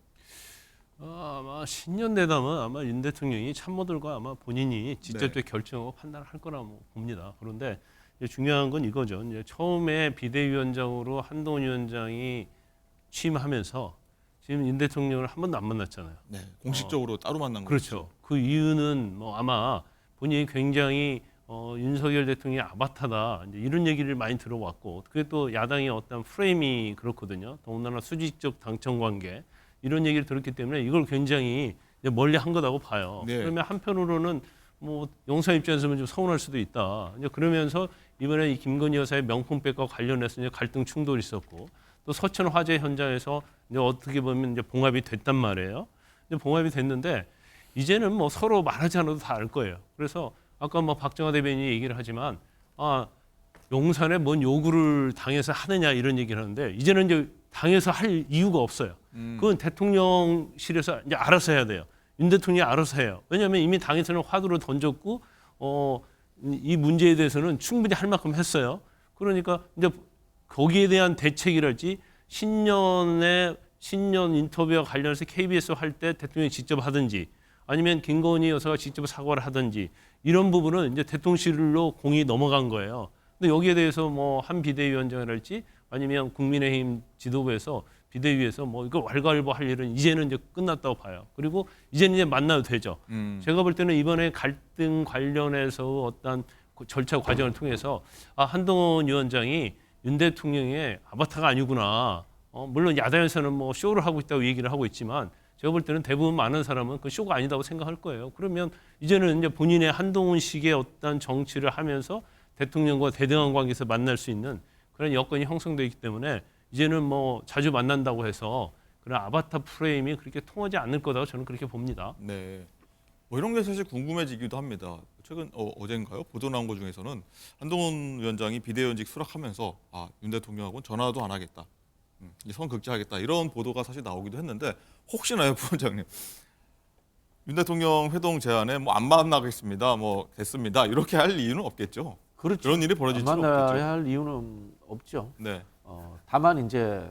아마 신년 대담은 아마 윤 대통령이 참모들과 아마 본인이 직접적 결정하고 판단을 할 거라고 봅니다. 그런데 이제 중요한 건 이거죠. 이제 처음에 비대위원장으로 한동훈 위원장이 취임하면서 지금 윤 대통령을 한 번도 안 만났잖아요. 네, 공식적으로 따로 만난 거죠. 그렇죠. 그 이유는 뭐 아마 본인이 굉장히 윤석열 대통령이 아바타다 이제 이런 얘기를 많이 들어왔고 그게 또 야당의 어떤 프레임이 그렇거든요. 더군다나 수직적 당청 관계 이런 얘기를 들었기 때문에 이걸 굉장히 이제 멀리 한 거라고 봐요. 네. 그러면 한편으로는 뭐 용산 입장에서는 좀 서운할 수도 있다. 이제 그러면서 이번에 이 김건희 여사의 명품백과 관련해서 이제 갈등 충돌이 있었고 또 서천 화재 현장에서 이제 어떻게 보면 이제 봉합이 됐단 말이에요. 이제 봉합이 됐는데 이제는 뭐 서로 말하지 않아도 다 알 거예요. 그래서 아까 뭐 박정화 대변인이 얘기를 하지만 용산에 뭔 요구를 당해서 하느냐 이런 얘기를 하는데 이제는 이제 당해서 할 이유가 없어요. 그건 대통령실에서 이제 알아서 해야 돼요. 윤 대통령이 알아서 해요. 왜냐하면 이미 당에서는 화두를 던졌고 이 문제에 대해서는 충분히 할 만큼 했어요. 그러니까 이제 거기에 대한 대책이랄지 신년 인터뷰와 관련해서 KBS 할 때 대통령이 직접 하든지 아니면 김건희 여사가 직접 사과를 하든지 이런 부분은 이제 대통령실로 공이 넘어간 거예요. 근데 여기에 대해서 뭐 한 비대위원장이랄지 아니면 국민의힘 지도부에서 비대위에서 뭐 이거 왈가왈부 할 일은 이제는 이제 끝났다고 봐요. 그리고 이제는 이제 만나도 되죠. 제가 볼 때는 이번에 갈등 관련해서 어떤 절차 과정을 통해서 한동훈 위원장이 윤 대통령의 아바타가 아니구나. 물론 야당에서는 뭐 쇼를 하고 있다고 얘기를 하고 있지만 제가 볼 때는 대부분 많은 사람은 그 쇼가 아니다고 생각할 거예요. 그러면 이제는 이제 본인의 한동훈식의 어떤 정치를 하면서 대통령과 대등한 관계에서 만날 수 있는 그런 여건이 형성되어 있기 때문에 이제는 뭐 자주 만난다고 해서 그런 아바타 프레임이 그렇게 통하지 않을 거다고 저는 그렇게 봅니다. 네. 뭐 이런 게 사실 궁금해지기도 합니다. 최근 어젠가요? 보도 나온 것 중에서는 한동훈 위원장이 비대위원직 수락하면서 윤 대통령하고는 전화도 안 하겠다. 선 극지하겠다. 이런 보도가 사실 나오기도 했는데 혹시나요, 부원장님? 윤 대통령 회동 제안에 뭐 안 만나겠습니다. 뭐 됐습니다. 이렇게 할 이유는 없겠죠. 그렇죠. 그런 일이 벌어질 수는 만나야 없겠죠. 할 이유는 없죠. 네. 다만 이제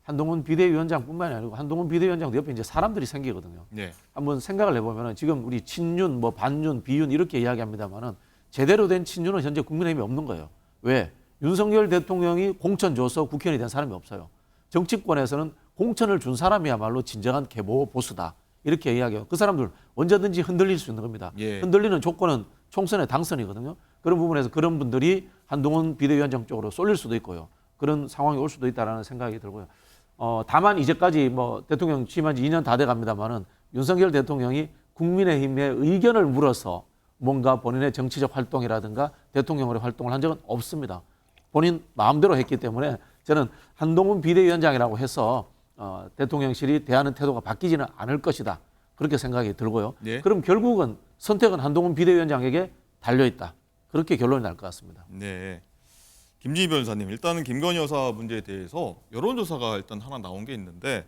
한동훈 비대위원장뿐만이 아니고 한동훈 비대위원장도 옆에 이제 사람들이 생기거든요. 네. 한번 생각을 해보면은 지금 우리 친윤, 뭐 반윤, 비윤 이렇게 이야기합니다만은 제대로 된 친윤은 현재 국민의힘에 없는 거예요. 왜? 윤석열 대통령이 공천 줘서 국회의원이 된 사람이 없어요. 정치권에서는 공천을 준 사람이야말로 진정한 계보 보수다. 이렇게 이야기해요. 그 사람들 언제든지 흔들릴 수 있는 겁니다. 예. 흔들리는 조건은 총선의 당선이거든요. 그런 부분에서 그런 분들이 한동훈 비대위원장 쪽으로 쏠릴 수도 있고요. 그런 상황이 올 수도 있다라는 생각이 들고요. 다만 이제까지 뭐 대통령 취임한 지 2년 다 돼 갑니다만은 윤석열 대통령이 국민의힘의 의견을 물어서 뭔가 본인의 정치적 활동이라든가 대통령으로 활동을 한 적은 없습니다. 본인 마음대로 했기 때문에 저는 한동훈 비대위원장이라고 해서 대통령실이 대하는 태도가 바뀌지는 않을 것이다. 그렇게 생각이 들고요. 네. 그럼 결국은 선택은 한동훈 비대위원장에게 달려있다. 그렇게 결론이 날 것 같습니다. 네. 김진희 변호사님, 일단은 김건희 여사 문제에 대해서 여론조사가 일단 하나 나온 게 있는데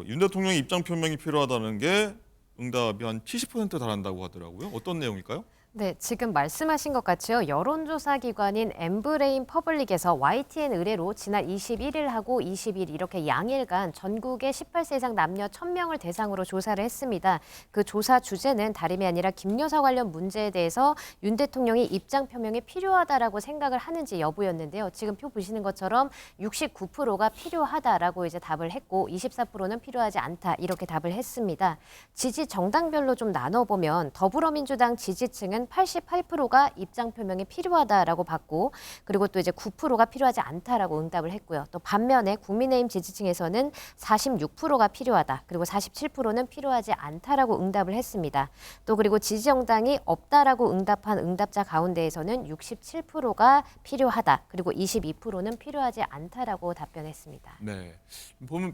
윤 대통령의 입장 표명이 필요하다는 게 응답이 한 70% 달한다고 하더라고요. 어떤 내용일까요? 네, 지금 말씀하신 것 같이요. 여론조사 기관인 엠브레인 퍼블릭에서 YTN 의뢰로 지난 21일하고 20일 이렇게 양일간 전국의 18세 이상 남녀 1000명을 대상으로 조사를 했습니다. 그 조사 주제는 다름이 아니라 김 여사 관련 문제에 대해서 윤 대통령이 입장 표명이 필요하다라고 생각을 하는지 여부였는데요. 지금 표 보시는 것처럼 69%가 필요하다라고 이제 답을 했고 24%는 필요하지 않다 이렇게 답을 했습니다. 지지 정당별로 좀 나눠보면 더불어민주당 지지층은 88%가 입장 표명이 필요하다라고 봤고 그리고 또 이제 9%가 필요하지 않다라고 응답을 했고요. 또 반면에 국민의힘 지지층에서는 46%가 필요하다. 그리고 47%는 필요하지 않다라고 응답을 했습니다. 또 그리고 지지 정당이 없다라고 응답한 응답자 가운데에서는 67%가 필요하다. 그리고 22%는 필요하지 않다라고 답변했습니다. 네.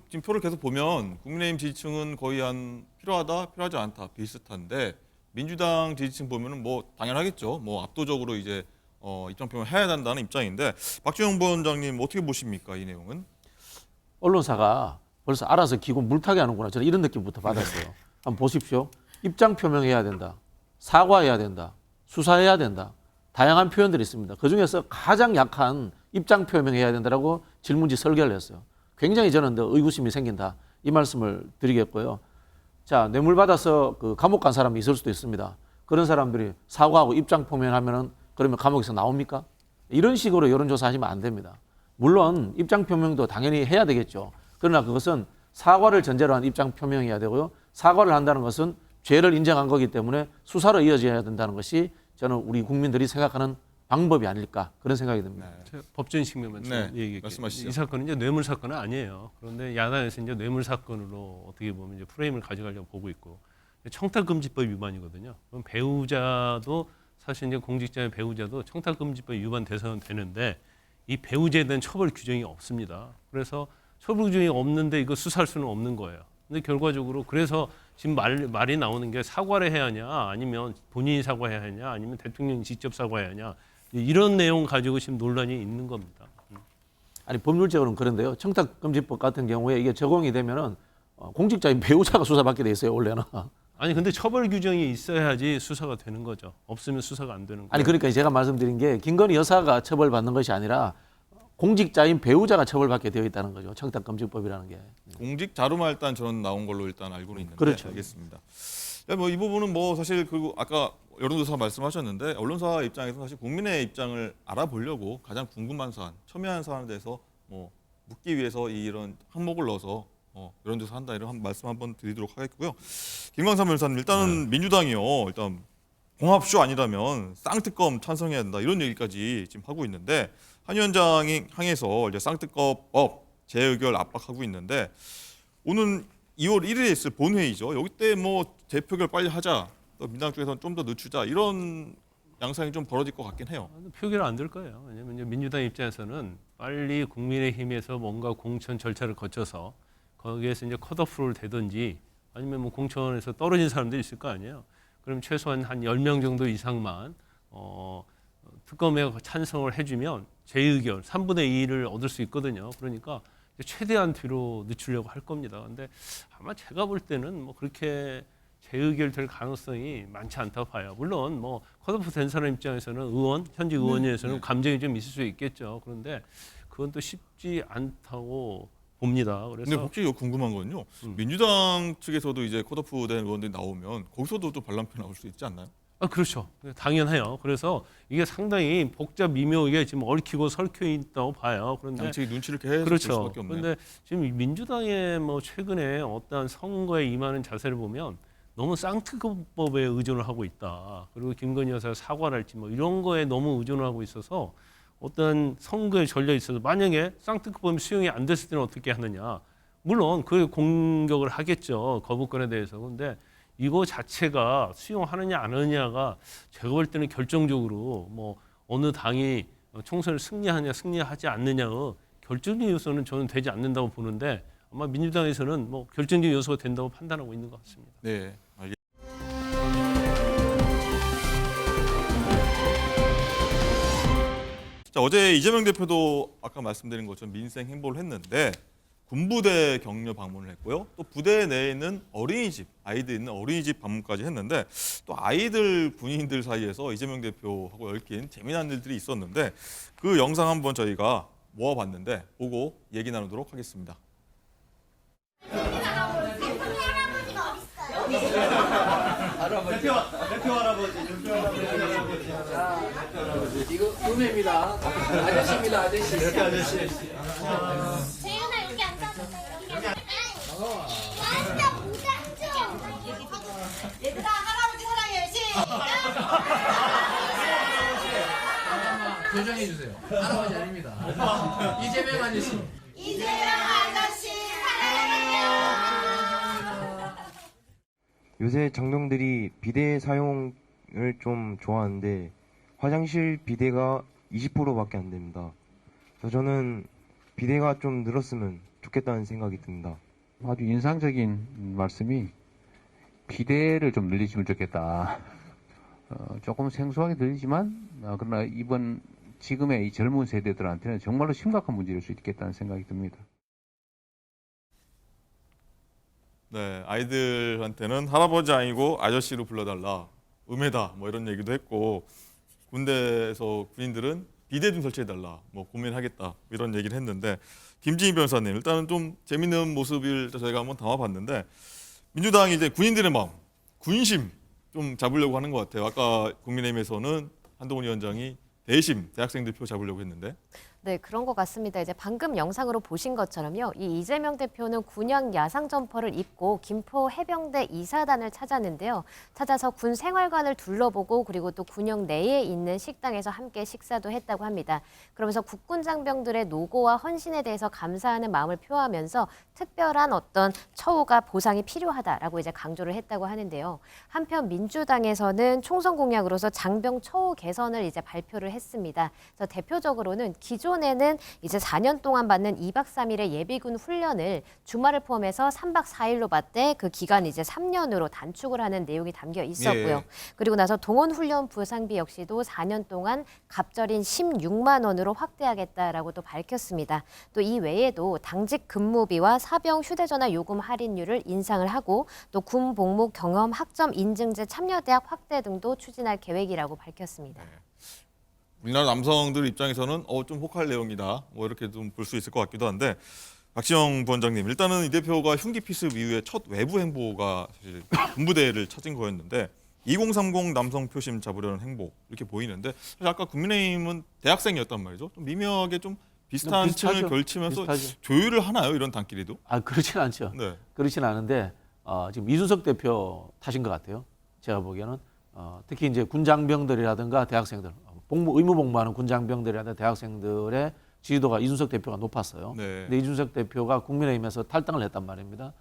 지금 표를 계속 보면 국민의힘 지지층은 거의 한 필요하다, 필요하지 않다 비슷한데 민주당 지지층 보면은 뭐 당연하겠죠. 뭐 압도적으로 이제 입장 표명을 해야 된다는 입장인데 박지원 부원장님 어떻게 보십니까 이 내용은? 언론사가 벌써 알아서 기고 물타기 하는구나. 저는 이런 느낌부터 받았어요. 한번 보십시오. 입장 표명해야 된다. 사과해야 된다. 수사해야 된다. 다양한 표현들이 있습니다. 그중에서 가장 약한 입장 표명해야 된다라고 질문지 설계를 했어요. 굉장히 저는 의구심이 생긴다. 이 말씀을 드리겠고요. 자, 뇌물 받아서 그 감옥 간 사람이 있을 수도 있습니다. 그런 사람들이 사과하고 입장 표명하면은 그러면 감옥에서 나옵니까? 이런 식으로 여론조사 하시면 안 됩니다. 물론 입장 표명도 당연히 해야 되겠죠. 그러나 그것은 사과를 전제로 한 입장 표명이어야 되고요. 사과를 한다는 것은 죄를 인정한 거기 때문에 수사로 이어져야 된다는 것이 저는 우리 국민들이 생각하는 방법이 아닐까 그런 생각이 듭니다. 법적인 측면만 좀 얘기할게요. 말씀하시죠. 이 사건은 이제 뇌물 사건은 아니에요. 그런데 야당에서 이제 뇌물 사건으로 어떻게 보면 이제 프레임을 가져가려고 보고 있고 청탁금지법 위반이거든요. 그럼 배우자도 사실 이제 공직자의 배우자도 청탁금지법 위반 대상은 되는데 이 배우자에 대한 처벌 규정이 없습니다. 그래서 처벌 규정이 없는데 이거 수사할 수는 없는 거예요. 근데 결과적으로 그래서 지금 말이 나오는 게 사과를 해야 하냐 아니면 본인이 사과해야 하냐 아니면 대통령이 직접 사과해야 하냐 이런 내용 가지고 지금 논란이 있는 겁니다. 아니 법률적으로는 그런데요. 청탁금지법 같은 경우에 이게 적용이 되면은 공직자인 배우자가 수사받게 돼 있어요 원래는. 아니 근데 처벌 규정이 있어야지 수사가 되는 거죠. 없으면 수사가 안 되는 거예요. 아니 그러니까 제가 말씀드린 게 김건희 여사가 처벌받는 것이 아니라 공직자인 배우자가 처벌받게 되어 있다는 거죠. 청탁금지법이라는 게. 공직자로만 일단 저는 나온 걸로 일단 알고는 있는데 그렇죠. 알겠습니다. 뭐 이 부분은 뭐 사실 그리고 아까 여론조사 말씀하셨는데 언론사 입장에서 사실 국민의 입장을 알아보려고 가장 궁금한 사안, 첨예한 사안에 대해서 뭐 묻기 위해서 이런 항목을 넣어서 여론조사 한다 이런 말씀 한번 드리도록 하겠고요. 김광삼 변호사님 일단은 민주당이요 일단 공합쇼 아니라면 쌍특검 찬성해야 된다 이런 얘기까지 지금 하고 있는데 한 위원장이 향해서 이제 쌍특검법 재의결 압박하고 있는데 오는 2월 1일에 있을 본회의죠. 여기 때 뭐 재표결 빨리 하자. 또 민당 쪽에서는 좀 더 늦추자. 이런 양상이 좀 벌어질 것 같긴 해요. 표결 안 될 거예요. 왜냐하면 이제 민주당 입장에서는 빨리 국민의힘에서 뭔가 공천 절차를 거쳐서 거기에서 이제 컷오프를 되든지 아니면 뭐 공천에서 떨어진 사람들이 있을 거 아니에요. 그럼 최소한 한 10명 정도 이상만 특검에 찬성을 해주면 재의결 3분의 2를 얻을 수 있거든요. 그러니까 최대한 뒤로 늦추려고 할 겁니다. 근데 아마 제가 볼 때는 뭐 그렇게 재의결 될 가능성이 많지 않다고 봐요. 물론 뭐 컷오프 된 사람 입장에서는 현직 의원에서는 감정이 좀 있을 수 있겠죠. 그런데 그건 또 쉽지 않다고 봅니다. 그래서 근데 혹시 궁금한 건요. 민주당 측에서도 이제 컷오프 된 의원들이 나오면 거기서도 또 반란표 나올 수 있지 않나요? 그렇죠. 당연해요. 그래서 이게 상당히 복잡 미묘하게 지금 얽히고 설켜 있다고 봐요. 그런데 양측이 눈치를 계속 볼 그렇죠. 수밖에 없네요. 그런데 지금 민주당의 뭐 최근에 어떠한 선거에 임하는 자세를 보면 너무 쌍특검법에 의존을 하고 있다. 그리고 김건희 여사 사과를 할지 뭐 이런 거에 너무 의존을 하고 있어서 어떤 선거에 전략이 있어서 만약에 쌍특검법이 수용이 안 됐을 때는 어떻게 하느냐. 물론 그 공격을 하겠죠. 거부권에 대해서. 그런데 이거 자체가 수용하느냐 안 하느냐가 제가 볼 때는 결정적으로 뭐 어느 당이 총선을 승리하냐 승리하지 않느냐의 결정적인 요소는 저는 되지 않는다고 보는데 아마 민주당에서는 뭐 결정적인 요소가 된다고 판단하고 있는 것 같습니다. 네. 자, 어제 이재명 대표도 아까 말씀드린 것처럼 민생 행보를 했는데 군부대 격려 방문을 했고요. 또 부대 내에 있는 어린이집, 아이들 있는 어린이집 방문까지 했는데 또 아이들, 군인들 사이에서 이재명 대표하고 얽힌 재미난 일들이 있었는데 그 영상 한번 저희가 모아봤는데 보고 얘기 나누도록 하겠습니다. 대표 할아버지. 이거 은혜입니다. 아저씨입니다, 아저씨. 이렇게 아저씨. 재윤아 여기 앉아봐. 완전 무장죠. 얘들아 할아버지 사랑해. 시작. 교정해 주세요. 할아버지 아닙니다. 이재명 아저씨. 이재명 아저씨 사랑해요. 요새 장병들이 비대 사용을 좀 좋아하는데 화장실 비대가 20%밖에 안 됩니다. 그래서 저는 비대가 좀 늘었으면 좋겠다는 생각이 듭니다. 아주 인상적인 말씀이 비대를 좀 늘리시면 좋겠다. 조금 생소하게 들리지만 그러나 지금의 이 젊은 세대들한테는 정말로 심각한 문제일 수 있겠다는 생각이 듭니다. 네, 아이들한테는 할아버지 아니고 아저씨로 불러달라. 음해다. 뭐 이런 얘기도 했고 군대에서 군인들은 비대 좀 설치해달라. 뭐 고민하겠다. 이런 얘기를 했는데 김진희 변호사님 일단은 좀 재밌는 모습을 저희가 한번 담아봤는데 민주당이 이제 군인들의 마음, 군심 좀 잡으려고 하는 것 같아요. 아까 국민의힘에서는 한동훈 위원장이 대심 대학생들 표 잡으려고 했는데 네, 그런 것 같습니다. 이제 방금 영상으로 보신 것처럼요. 이 이재명 대표는 군용 야상 점퍼를 입고 김포 해병대 이사단을 찾았는데요. 찾아서 군 생활관을 둘러보고 그리고 또 군용 내에 있는 식당에서 함께 식사도 했다고 합니다. 그러면서 국군 장병들의 노고와 헌신에 대해서 감사하는 마음을 표하면서 특별한 어떤 처우가 보상이 필요하다라고 이제 강조를 했다고 하는데요. 한편 민주당에서는 총선 공약으로서 장병 처우 개선을 이제 발표를 했습니다. 그래서 대표적으로는 기존에는 이제 4년 동안 받는 2박 3일의 예비군 훈련을 주말을 포함해서 3박 4일로 받되 그 기간 이제 3년으로 단축을 하는 내용이 담겨 있었고요. 예. 그리고 나서 동원 훈련 부상비 역시도 4년 동안 갑절인 16만 원으로 확대하겠다라고 또 밝혔습니다. 또 이 외에도 당직 근무비와 사병 휴대전화 요금 할인율을 인상을 하고 또 군 복무 경험 학점 인증제 참여 대학 확대 등도 추진할 계획이라고 밝혔습니다. 우리나라 남성들 입장에서는 좀 혹할 내용이다. 뭐 이렇게 좀 볼 수 있을 것 같기도 한데 박시영 부원장님, 일단은 이 대표가 흉기 피습 이후에 첫 외부 행보가 사실 군부대를 찾은 거였는데 2030 남성 표심 잡으려는 행보 이렇게 보이는데 사실 아까 국민의힘은 대학생이었단 말이죠. 좀 미묘하게 좀 비슷한 층을 걸치면서 조율을 하나요? 이런 단끼리도? 그렇진 않죠. 네. 그렇진 않은데 지금 이준석 대표 탓인 것 같아요. 제가 보기에는 특히 이제 군장병들이라든가 대학생들, 의무 복무하는 군장병들이라든가 대학생들의 지지도가 이준석 대표가 높았어요. 네. 근데 이준석 대표가 국민의힘에서 탈당을 했단 말입니다.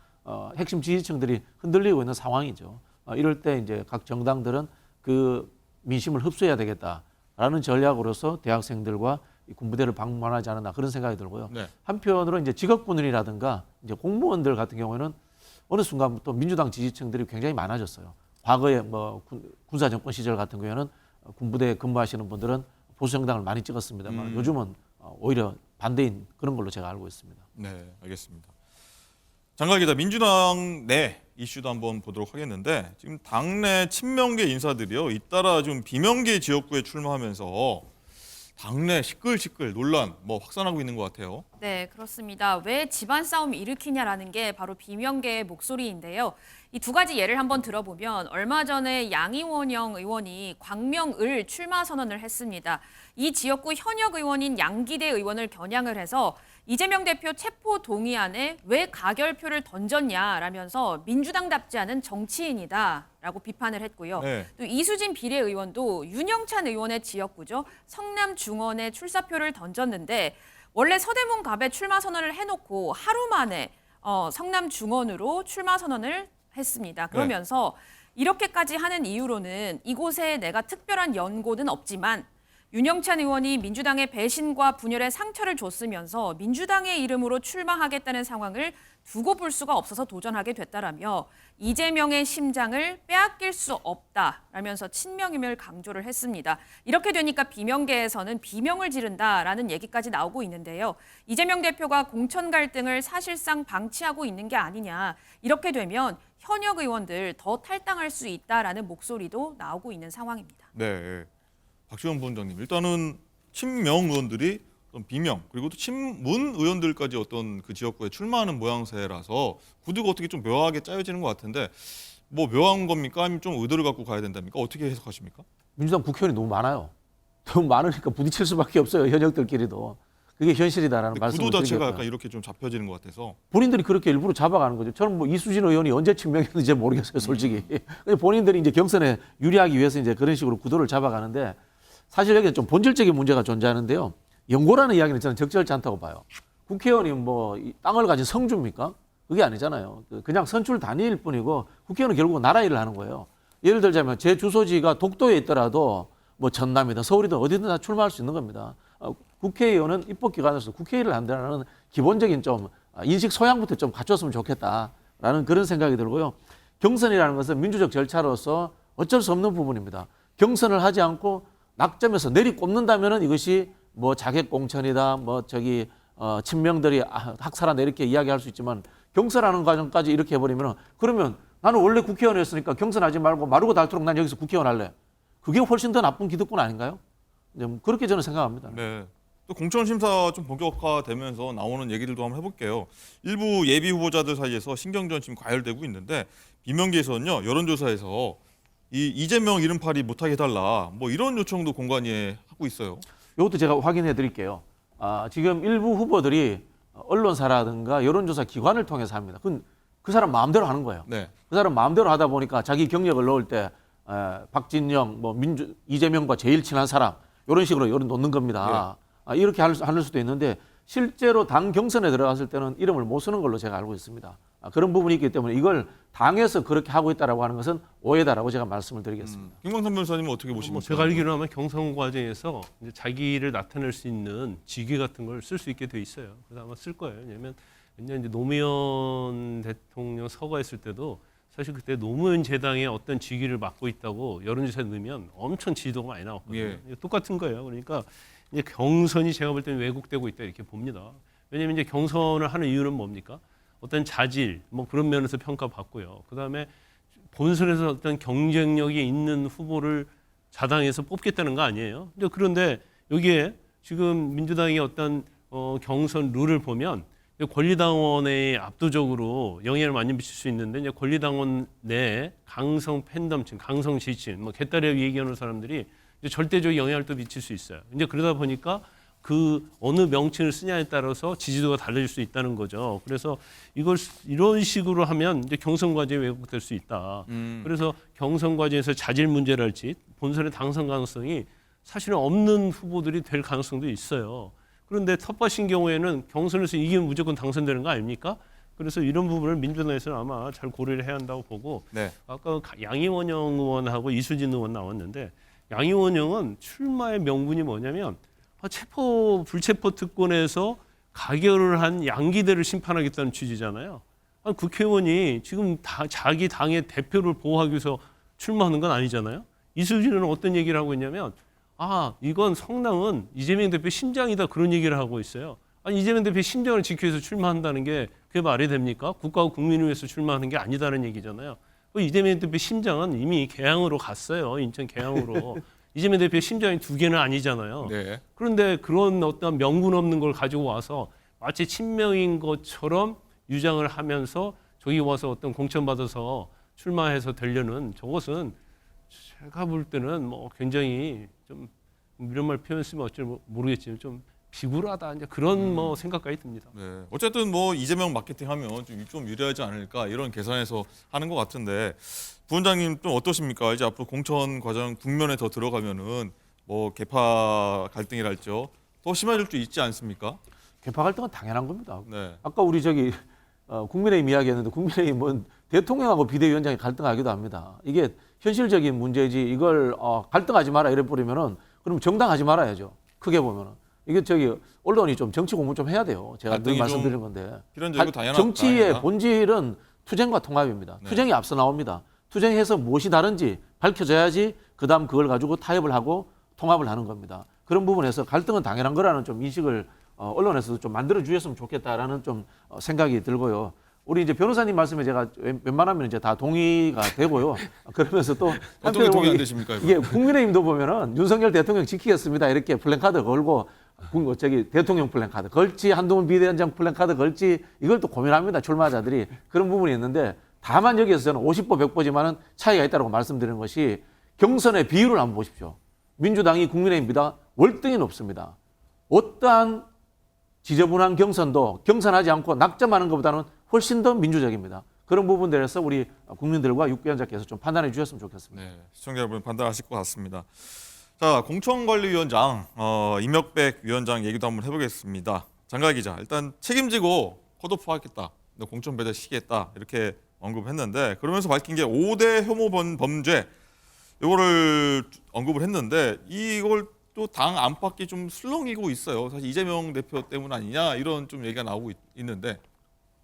핵심 지지층들이 흔들리고 있는 상황이죠. 이럴 때 이제 각 정당들은 그 민심을 흡수해야 되겠다라는 전략으로서 대학생들과 이 군부대를 방문하지 않았나 그런 생각이 들고요. 네. 한편으로 이제 직업군인이라든가 이제 공무원들 같은 경우에는 어느 순간부터 민주당 지지층들이 굉장히 많아졌어요. 과거에 뭐 군사 정권 시절 같은 경우에는 군부대에 근무하시는 분들은 보수 정당을 많이 찍었습니다만 요즘은 오히려 반대인 그런 걸로 제가 알고 있습니다. 네, 알겠습니다. 장관 기자, 민주당 내 이슈도 한번 보도록 하겠는데 지금 당내 친명계 인사들이요 잇따라 좀 비명계 지역구에 출마하면서 당내 시끌시끌 논란 확산하고 있는 것 같아요. 네, 그렇습니다. 왜 집안 싸움 일으키냐라는 게 바로 비명계의 목소리인데요. 이 두 가지 예를 한번 들어보면 얼마 전에 양이원영 의원이 광명을 출마 선언을 했습니다. 이 지역구 현역 의원인 양기대 의원을 겨냥을 해서 이재명 대표 체포 동의안에 왜 가결표를 던졌냐라면서 민주당답지 않은 정치인이다라고 비판을 했고요. 네. 또 이수진 비례의원도 윤영찬 의원의 지역구죠. 성남 중원에 출사표를 던졌는데 원래 서대문 갑에 출마 선언을 해놓고 하루 만에 성남 중원으로 출마 선언을 했습니다. 그러면서 이렇게까지 하는 이유로는 이곳에 내가 특별한 연고는 없지만 윤영찬 의원이 민주당의 배신과 분열에 상처를 줬으면서 민주당의 이름으로 출마하겠다는 상황을 두고 볼 수가 없어서 도전하게 됐다라며 이재명의 심장을 빼앗길 수 없다라면서 친명임을 강조를 했습니다. 이렇게 되니까 비명계에서는 비명을 지른다라는 얘기까지 나오고 있는데요. 이재명 대표가 공천 갈등을 사실상 방치하고 있는 게 아니냐. 이렇게 되면 현역 의원들 더 탈당할 수 있다라는 목소리도 나오고 있는 상황입니다. 네, 박지원 부원장님, 일단은 친명 의원들이 어떤 비명 그리고 또 친문 의원들까지 어떤 그 지역구에 출마하는 모양새라서 구도가 어떻게 좀 묘하게 짜여지는 것 같은데 묘한 겁니까? 아니면 좀 의도를 갖고 가야 된답니까? 어떻게 해석하십니까? 민주당 국회의원이 너무 많아요. 너무 많으니까 부딪힐 수밖에 없어요. 현역들끼리도. 그게 현실이다라는 말씀을 구도 자체가 드리겠고요. 약간 이렇게 좀 잡혀지는 것 같아서 본인들이 그렇게 일부러 잡아가는 거죠. 저는 이수진 의원이 언제 친명이었는지 모르겠어요, 솔직히. 본인들이 이제 경선에 유리하기 위해서 이제 그런 식으로 구도를 잡아가는데 사실 여기는 좀 본질적인 문제가 존재하는데요. 연고라는 이야기는 저는 적절치 않다고 봐요. 국회의원이 땅을 가진 성주입니까? 그게 아니잖아요. 그냥 선출 단위일 뿐이고 국회의원은 결국은 나라 일을 하는 거예요. 예를 들자면 제 주소지가 독도에 있더라도 전남이든 서울이든 어디든 다 출마할 수 있는 겁니다. 국회의원은 입법기관에서 국회 일을 한다는 기본적인 좀 인식 소양부터 좀 갖췄으면 좋겠다라는 그런 생각이 들고요. 경선이라는 것은 민주적 절차로서 어쩔 수 없는 부분입니다. 경선을 하지 않고 낙점에서 내리꼽는다면은 이것이 자객 공천이다, 친명들이 학살한다 이렇게 이야기할 수 있지만 경선하는 과정까지 이렇게 해버리면 그러면 나는 원래 국회의원이었으니까 경선하지 말고 마르고 닳도록 난 여기서 국회의원 할래. 그게 훨씬 더 나쁜 기득권 아닌가요? 그렇게 저는 생각합니다. 네. 또 공천 심사 좀 본격화되면서 나오는 얘기들도 한번 해볼게요. 일부 예비 후보자들 사이에서 신경전 지금 과열되고 있는데 비명계에서는요 여론조사에서 이재명 이름팔이 못하게 해달라 이런 요청도 공관위에 하고 있어요. 이것도 제가 확인해 드릴게요. 지금 일부 후보들이 언론사라든가 여론조사 기관을 통해서 합니다. 그건 그 사람 마음대로 하는 거예요. 네. 그 사람 마음대로 하다 보니까 자기 경력을 넣을 때 박진영, 이재명과 제일 친한 사람 이런 식으로 여론 놓는 겁니다. 이렇게 할 수도 있는데 실제로 당 경선에 들어갔을 때는 이름을 못 쓰는 걸로 제가 알고 있습니다. 그런 부분이 있기 때문에 이걸 당에서 그렇게 하고 있다라고 하는 것은 오해다라고 제가 말씀을 드리겠습니다. 김광삼 변호사님은 어떻게 보십니까? 제가 알기로는 아마 경선 과정에서 이제 자기를 나타낼 수 있는 직위 같은 걸 쓸 수 있게 돼 있어요. 그래서 아마 쓸 거예요. 왜냐하면 이제 노무현 대통령 서거했을 때도 사실 그때 노무현 재당의 어떤 직위를 맡고 있다고 여론조사에 넣으면 엄청 지지도가 많이 나왔거든요. 똑같은 거예요. 그러니까 이제 경선이 제가 볼 때는 왜곡되고 있다 이렇게 봅니다. 왜냐하면 이제 경선을 하는 이유는 뭡니까? 어떤 자질, 뭐 그런 면에서 평가받고요. 그 다음에 본선에서 어떤 경쟁력이 있는 후보를 자당에서 뽑겠다는 거 아니에요. 그런데 여기에 지금 민주당이 어떤 경선 룰을 보면 권리당원에 압도적으로 영향을 많이 미칠 수 있는데 이제 권리당원 내에 강성 팬덤층, 강성 지지층, 뭐 개딸이라고 얘기하는 사람들이 이제 절대적 영향을 또 미칠 수 있어요. 이제 그러다 보니까 그 어느 명칭을 쓰냐에 따라서 지지도가 달라질 수 있다는 거죠. 그래서 이걸 이런 식으로 하면 이제 경선 과제에 왜곡될 수 있다. 그래서 경선 과제에서 자질 문제랄지 본선의 당선 가능성이 사실은 없는 후보들이 될 가능성도 있어요. 그런데 텃밭인 경우에는 경선에서 이기면 무조건 당선되는 거 아닙니까? 그래서 이런 부분을 민주당에서는 아마 잘 고려를 해야 한다고 보고 아까 양이원영 의원하고 이수진 의원 나왔는데 양이원영은 출마의 명분이 뭐냐면 불체포 특권에서 가결을 한 양기대를 심판하겠다는 취지잖아요. 국회의원이 지금 자기 당의 대표를 보호하기 위해서 출마하는 건 아니잖아요. 이수진은 어떤 얘기를 하고 있냐면 이건 성남은 이재명 대표 심장이다 그런 얘기를 하고 있어요. 아니 이재명 대표 심장을 지키기 위해서 출마한다는 게 그게 말이 됩니까? 국가와 국민을 위해서 출마하는 게 아니다는 얘기잖아요. 이재명 대표 심장은 이미 개항으로 갔어요. 인천 개항으로. 이재명 대표의 심장이 2개는 아니잖아요. 그런데 그런 어떤 명분 없는 걸 가지고 와서 마치 친명인 것처럼 유장을 하면서 저기 와서 어떤 공천받아서 출마해서 되려는 저것은 제가 볼 때는 뭐 굉장히 좀 이런 말 표현 쓰면 어쩔 모르겠지만 좀 비굴하다 이제 그런 뭐 생각까지 듭니다. 네. 어쨌든 뭐 이재명 마케팅하면 좀 유리하지 않을까 이런 계산에서 하는 것 같은데 부원장님 좀 어떠십니까? 이제 앞으로 공천 과정 국면에 더 들어가면은 뭐 개파 갈등이랄죠 더 심해질 수 있지 않습니까? 개파 갈등은 당연한 겁니다. 아까 우리 국민의힘 이야기했는데 국민의힘은 대통령하고 비대위원장이 갈등하기도 합니다. 이게 현실적인 문제지 이걸 갈등하지 마라 이래 버리면은 그럼 정당하지 말아야죠. 크게 보면은. 이게 언론이 좀 정치 공부 좀 해야 돼요. 제가 늘 말씀드린 건데. 정치의 본질은 투쟁과 통합입니다. 투쟁이 앞서 나옵니다. 투쟁해서 무엇이 다른지 밝혀져야지 그다음 그걸 가지고 타협을 하고 통합을 하는 겁니다. 그런 부분에서 갈등은 당연한 거라는 좀 인식을 언론에서도 좀 만들어 주셨으면 좋겠다라는 좀 생각이 들고요. 우리 이제 변호사님 말씀에 제가 웬만하면 이제 다 동의가 되고요. 그러면서 또 어떻게 동의 안 되십니까? 이게 국민의힘도 보면은 윤석열 대통령 지키겠습니다 이렇게 플랜카드 걸고 대통령 플랜카드 걸지 한동훈 비대위원장 플랜카드 걸지 이걸 또 고민합니다 출마자들이 그런 부분이 있는데 다만 여기에서 저는 50보 100보지만은 차이가 있다고 말씀드리는 것이 경선의 비율을 한번 보십시오. 민주당이 국민의힘보다 월등히 높습니다. 어떠한 지저분한 경선도 경선하지 않고 낙점하는 것보다는 훨씬 더 민주적입니다. 그런 부분들에서 우리 국민들과 육위원장께서 좀 판단해 주셨으면 좋겠습니다. 네, 시청자 여러분 판단하실 것 같습니다. 자, 공천관리위원장 임혁백 위원장 얘기도 한번 해보겠습니다. 장가 기자, 일단 책임지고 컷오프하겠다, 공천 배제 시키겠다 이렇게 언급했는데 그러면서 밝힌 게 5대 혐오 범죄 이거를 언급을 했는데 이걸 또 당 안팎이 좀 술렁이고 있어요. 사실 이재명 대표 때문 아니냐 이런 좀 얘기가 나오고 있는데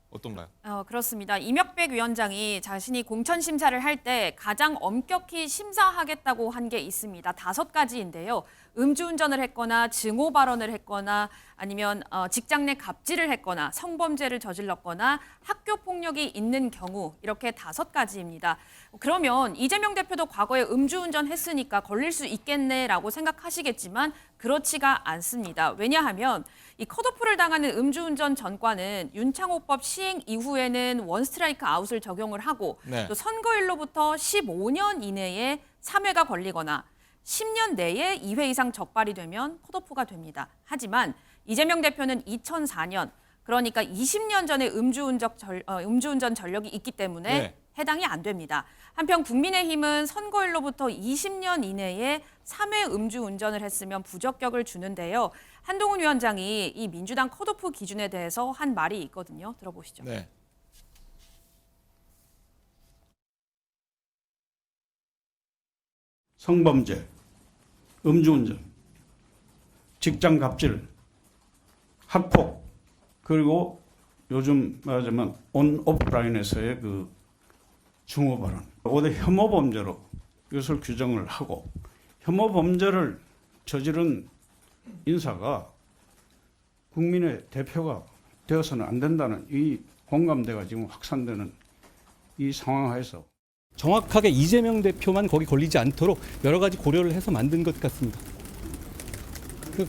어떤가요? 그렇습니다. 임혁백 위원장이 자신이 공천 심사를 할 때 가장 엄격히 심사하겠다고 한 게 있습니다. 5가지인데요. 음주운전을 했거나 증오 발언을 했거나 아니면 직장 내 갑질을 했거나 성범죄를 저질렀거나 학교 폭력이 있는 경우 이렇게 5가지입니다. 그러면 이재명 대표도 과거에 음주운전 했으니까 걸릴 수 있겠네라고 생각하시겠지만 그렇지가 않습니다. 왜냐하면 이 컷오프를 당하는 음주운전 전과는 윤창호법 시행 이후에는 원스트라이크 아웃을 적용을 하고 또 선거일로부터 15년 이내에 3회가 걸리거나 10년 내에 2회 이상 적발이 되면 컷오프가 됩니다. 하지만 이재명 대표는 2004년, 그러니까 20년 전에 음주운전 전력이 있기 때문에 네. 해당이 안 됩니다. 한편 국민의힘은 선거일로부터 20년 이내에 3회 음주운전을 했으면 부적격을 주는데요. 한동훈 위원장이 이 민주당 컷오프 기준에 대해서 한 말이 있거든요. 들어보시죠. 네. 성범죄, 음주운전, 직장 갑질, 학폭, 그리고 요즘 말하자면 온 오프라인에서의 그 중호 발언, 5대 혐오 범죄로 이것을 규정을 하고 혐오 범죄를 저지른 인사가 국민의 대표가 되어서는 안 된다는 이 공감대가 지금 확산되는 이 상황 하에서 정확하게 이재명 대표만 거기 걸리지 않도록 여러 가지 고려를 해서 만든 것 같습니다.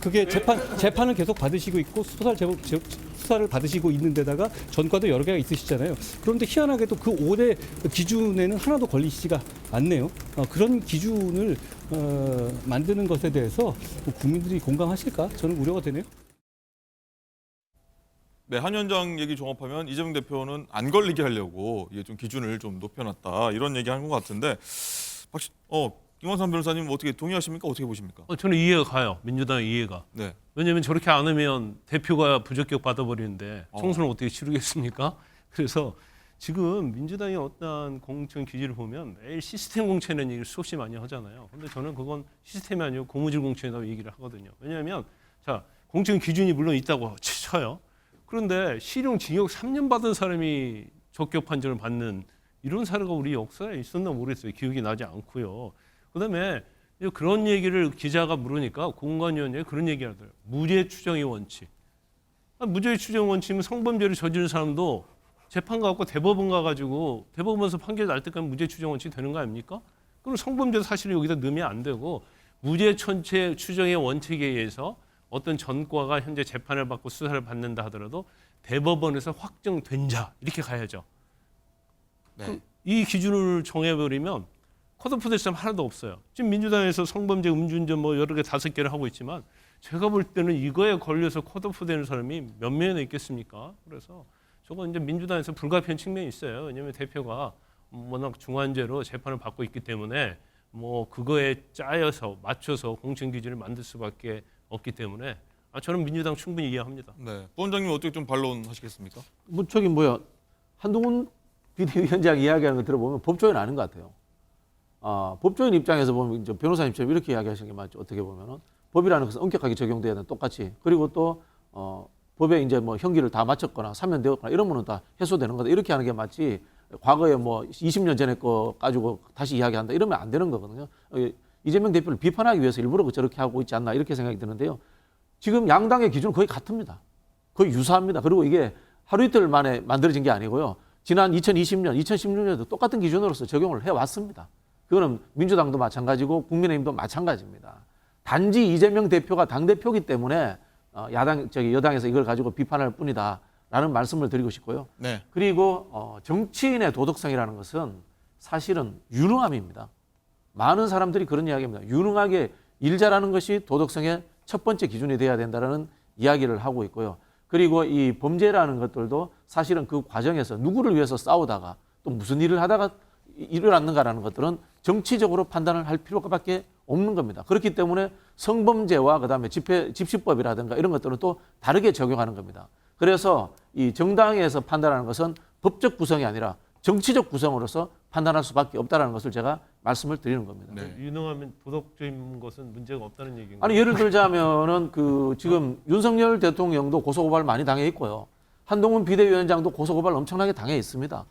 그게 재판을 계속 받으시고 있고 수사를 받으시고 있는 데다가 전과도 여러 개가 있으시잖아요. 그런데 희한하게도 그 5대 기준에는 하나도 걸리시지가 않네요. 그런 기준을 만드는 것에 대해서 국민들이 공감하실까? 저는 우려가 되네요. 네, 한 위원장 얘기 종합하면 이재명 대표는 안 걸리게 하려고 이게 좀 기준을 좀 높여놨다 이런 얘기하는 것 같은데, 김원삼 변호사님 어떻게 동의하십니까? 어떻게 보십니까? 저는 이해가 가요. 민주당 이해가. 네. 왜냐하면 저렇게 안 하면 대표가 부적격 받아버리는데 총선을 어떻게 치르겠습니까? 그래서 지금 민주당의 어떤 공천 기준을 보면 매일 시스템 공천이라는 얘기를 수없이 많이 하잖아요. 근데 저는 그건 시스템이 아니고 고무줄 공천이라고 얘기를 하거든요. 왜냐하면 자, 공천 기준이 물론 있다고 쳐요. 그런데 실형 징역 3년 받은 사람이 적격 판정을 받는 이런 사례가 우리 역사에 있었나 모르겠어요. 기억이 나지 않고요. 그다음에 그런 얘기를 기자가 물으니까 공관위원회에 그런 얘기를 하더라고요. 무죄 추정의 원칙. 무죄 추정 원칙이면 성범죄를 저지른 사람도 재판 가고 대법원 가가지고 대법원에서 판결 날 때까지 무죄 추정 원칙이 되는 거 아닙니까? 그럼 성범죄 사실을 여기다 넣으면 안 되고 무죄 천체 추정의 원칙에 의해서 어떤 전과가 현재 재판을 받고 수사를 받는다 하더라도 대법원에서 확정된 자 이렇게 가야죠. 네. 이 기준을 정해버리면 컷오프 될 사람 하나도 없어요. 지금 민주당에서 성범죄, 음주운전 뭐 여러 개 5개를 하고 있지만 제가 볼 때는 이거에 걸려서 컷오프 되는 사람이 몇 명이나 있겠습니까? 그래서 저건 이제 민주당에서 불가피한 측면이 있어요. 왜냐하면 대표가 워낙 중환죄로 재판을 받고 있기 때문에 뭐 그거에 짜여서 맞춰서 공천 기준을 만들 수밖에 없기 때문에 저는 민주당 충분히 이해합니다. 네, 부원장님 어떻게 좀 반론하시겠습니까? 뭐 저기 뭐야 한동훈 비대위원장 이야기하는 거 들어보면 법조인 아닌 것 같아요. 법조인 입장에서 보면 이제 변호사님처럼 이렇게 이야기하시는 게 맞죠. 어떻게 보면은 법이라는 것은 엄격하게 적용돼야 되는 똑같이. 그리고 또 법에 이제 뭐 형기를 다 마쳤거나 사면되었거나 이러면은 다 해소되는 거다. 이렇게 하는 게 맞지. 과거에 뭐 20년 전에 거 가지고 다시 이야기한다. 이러면 안 되는 거거든요. 이재명 대표를 비판하기 위해서 일부러 저렇게 하고 있지 않나 이렇게 생각이 드는데요. 지금 양당의 기준은 거의 같습니다. 거의 유사합니다. 그리고 이게 하루 이틀 만에 만들어진 게 아니고요. 지난 2020년, 2016년에도 똑같은 기준으로서 적용을 해왔습니다. 그거는 민주당도 마찬가지고 국민의힘도 마찬가지입니다. 단지 이재명 대표가 당대표이기 때문에 여당에서 이걸 가지고 비판할 뿐이다라는 말씀을 드리고 싶고요. 네. 그리고 정치인의 도덕성이라는 것은 사실은 유능함입니다. 많은 사람들이 그런 이야기입니다. 유능하게 일 잘하는 것이 도덕성의 첫 번째 기준이 돼야 된다는 이야기를 하고 있고요. 그리고 이 범죄라는 것들도 사실은 그 과정에서 누구를 위해서 싸우다가 또 무슨 일을 하다가 일어났는가라는 것들은 정치적으로 판단을 할 필요밖에 없는 겁니다. 그렇기 때문에 성범죄와 그다음에 집시법이라든가 이런 것들은 또 다르게 적용하는 겁니다. 그래서 이 정당에서 판단하는 것은 법적 구성이 아니라 정치적 구성으로서 판단할 수밖에 없다는 것을 제가 말씀을 드리는 겁니다. 네. 유능하면 도덕적인 것은 문제가 없다는 얘기인가요? 아니 예를 들자면은 지금 윤석열 대통령도 고소고발 많이 당해 있고요. 한동훈 비대위원장도 고소고발 엄청나게 당해 있습니다.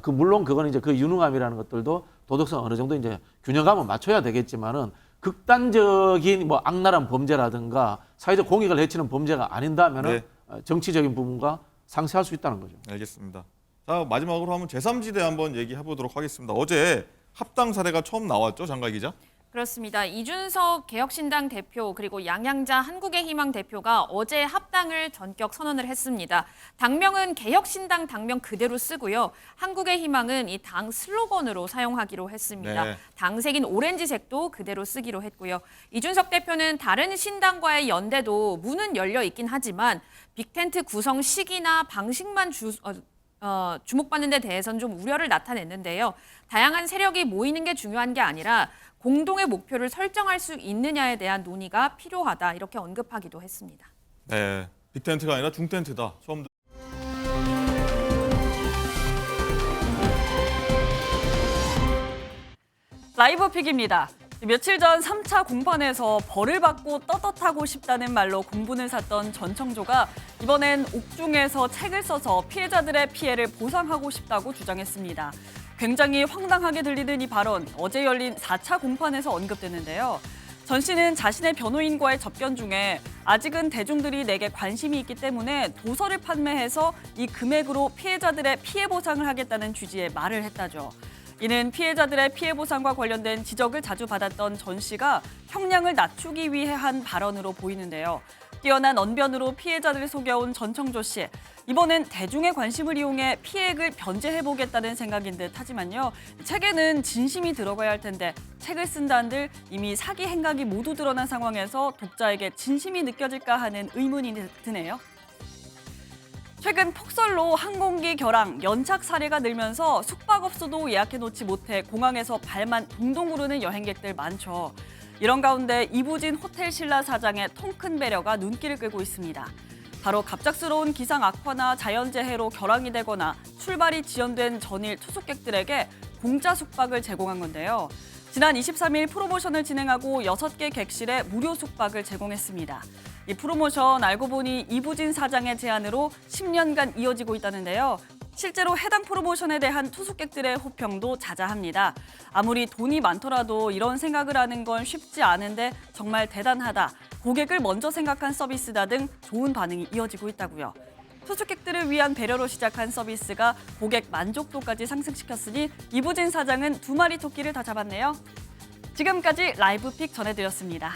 물론 그건 이제 그 유능함이라는 것들도 도덕성 어느 정도 이제 균형감을 맞춰야 되겠지만은 극단적인 뭐 악랄한 범죄라든가 사회적 공익을 해치는 범죄가 아닌다면은 정치적인 부분과 상쇄할 수 있다는 거죠. 알겠습니다. 자, 마지막으로 한번 제3지대 한번 얘기해 보도록 하겠습니다. 어제 합당 사례가 처음 나왔죠, 장가 기자? 그렇습니다. 이준석 개혁신당 대표 그리고 양양자 한국의 희망 대표가 어제 합당을 전격 선언을 했습니다. 당명은 개혁신당 당명 그대로 쓰고요. 한국의 희망은 이 당 슬로건으로 사용하기로 했습니다. 네. 당색인 오렌지색도 그대로 쓰기로 했고요. 이준석 대표는 다른 신당과의 연대도 문은 열려 있긴 하지만 빅텐트 구성 시기나 방식만 주목받는 데 대해서는 좀 우려를 나타냈는데요. 다양한 세력이 모이는 게 중요한 게 아니라 공동의 목표를 설정할 수 있느냐에 대한 논의가 필요하다 이렇게 언급하기도 했습니다. 네, 빅텐트가 아니라 중텐트다. 처음 라이브 픽입니다. 며칠 전 3차 공판에서 벌을 받고 떳떳하고 싶다는 말로 공분을 샀던 전청조가 이번엔 옥중에서 책을 써서 피해자들의 피해를 보상하고 싶다고 주장했습니다. 굉장히 황당하게 들리는 이 발언, 어제 열린 4차 공판에서 언급됐는데요. 전 씨는 자신의 변호인과의 접견 중에 아직은 대중들이 내게 관심이 있기 때문에 도서를 판매해서 이 금액으로 피해자들의 피해 보상을 하겠다는 취지의 말을 했다죠. 이는 피해자들의 피해 보상과 관련된 지적을 자주 받았던 전 씨가 형량을 낮추기 위해 한 발언으로 보이는데요. 뛰어난 언변으로 피해자들을 속여온 전청조 씨. 이번엔 대중의 관심을 이용해 피해액을 변제해보겠다는 생각인 듯 하지만요. 책에는 진심이 들어가야 할 텐데 책을 쓴다 한들 이미 사기 행각이 모두 드러난 상황에서 독자에게 진심이 느껴질까 하는 의문이 드네요. 최근 폭설로 항공기 결항, 연착 사례가 늘면서 숙박업소도 예약해놓지 못해 공항에서 발만 동동 구르는 여행객들 많죠. 이런 가운데 이부진 호텔 신라 사장의 통큰 배려가 눈길을 끌고 있습니다. 바로 갑작스러운 기상 악화나 자연재해로 결항이 되거나 출발이 지연된 전일 투숙객들에게 공짜 숙박을 제공한 건데요. 지난 23일 프로모션을 진행하고 6개 객실에 무료 숙박을 제공했습니다. 이 프로모션 알고 보니 이부진 사장의 제안으로 10년간 이어지고 있다는데요. 실제로 해당 프로모션에 대한 투숙객들의 호평도 자자합니다. 아무리 돈이 많더라도 이런 생각을 하는 건 쉽지 않은데 정말 대단하다. 고객을 먼저 생각한 서비스다 등 좋은 반응이 이어지고 있다고요. 투숙객들을 위한 배려로 시작한 서비스가 고객 만족도까지 상승시켰으니 이부진 사장은 2마리 토끼를 다 잡았네요. 지금까지 라이브 픽 전해드렸습니다.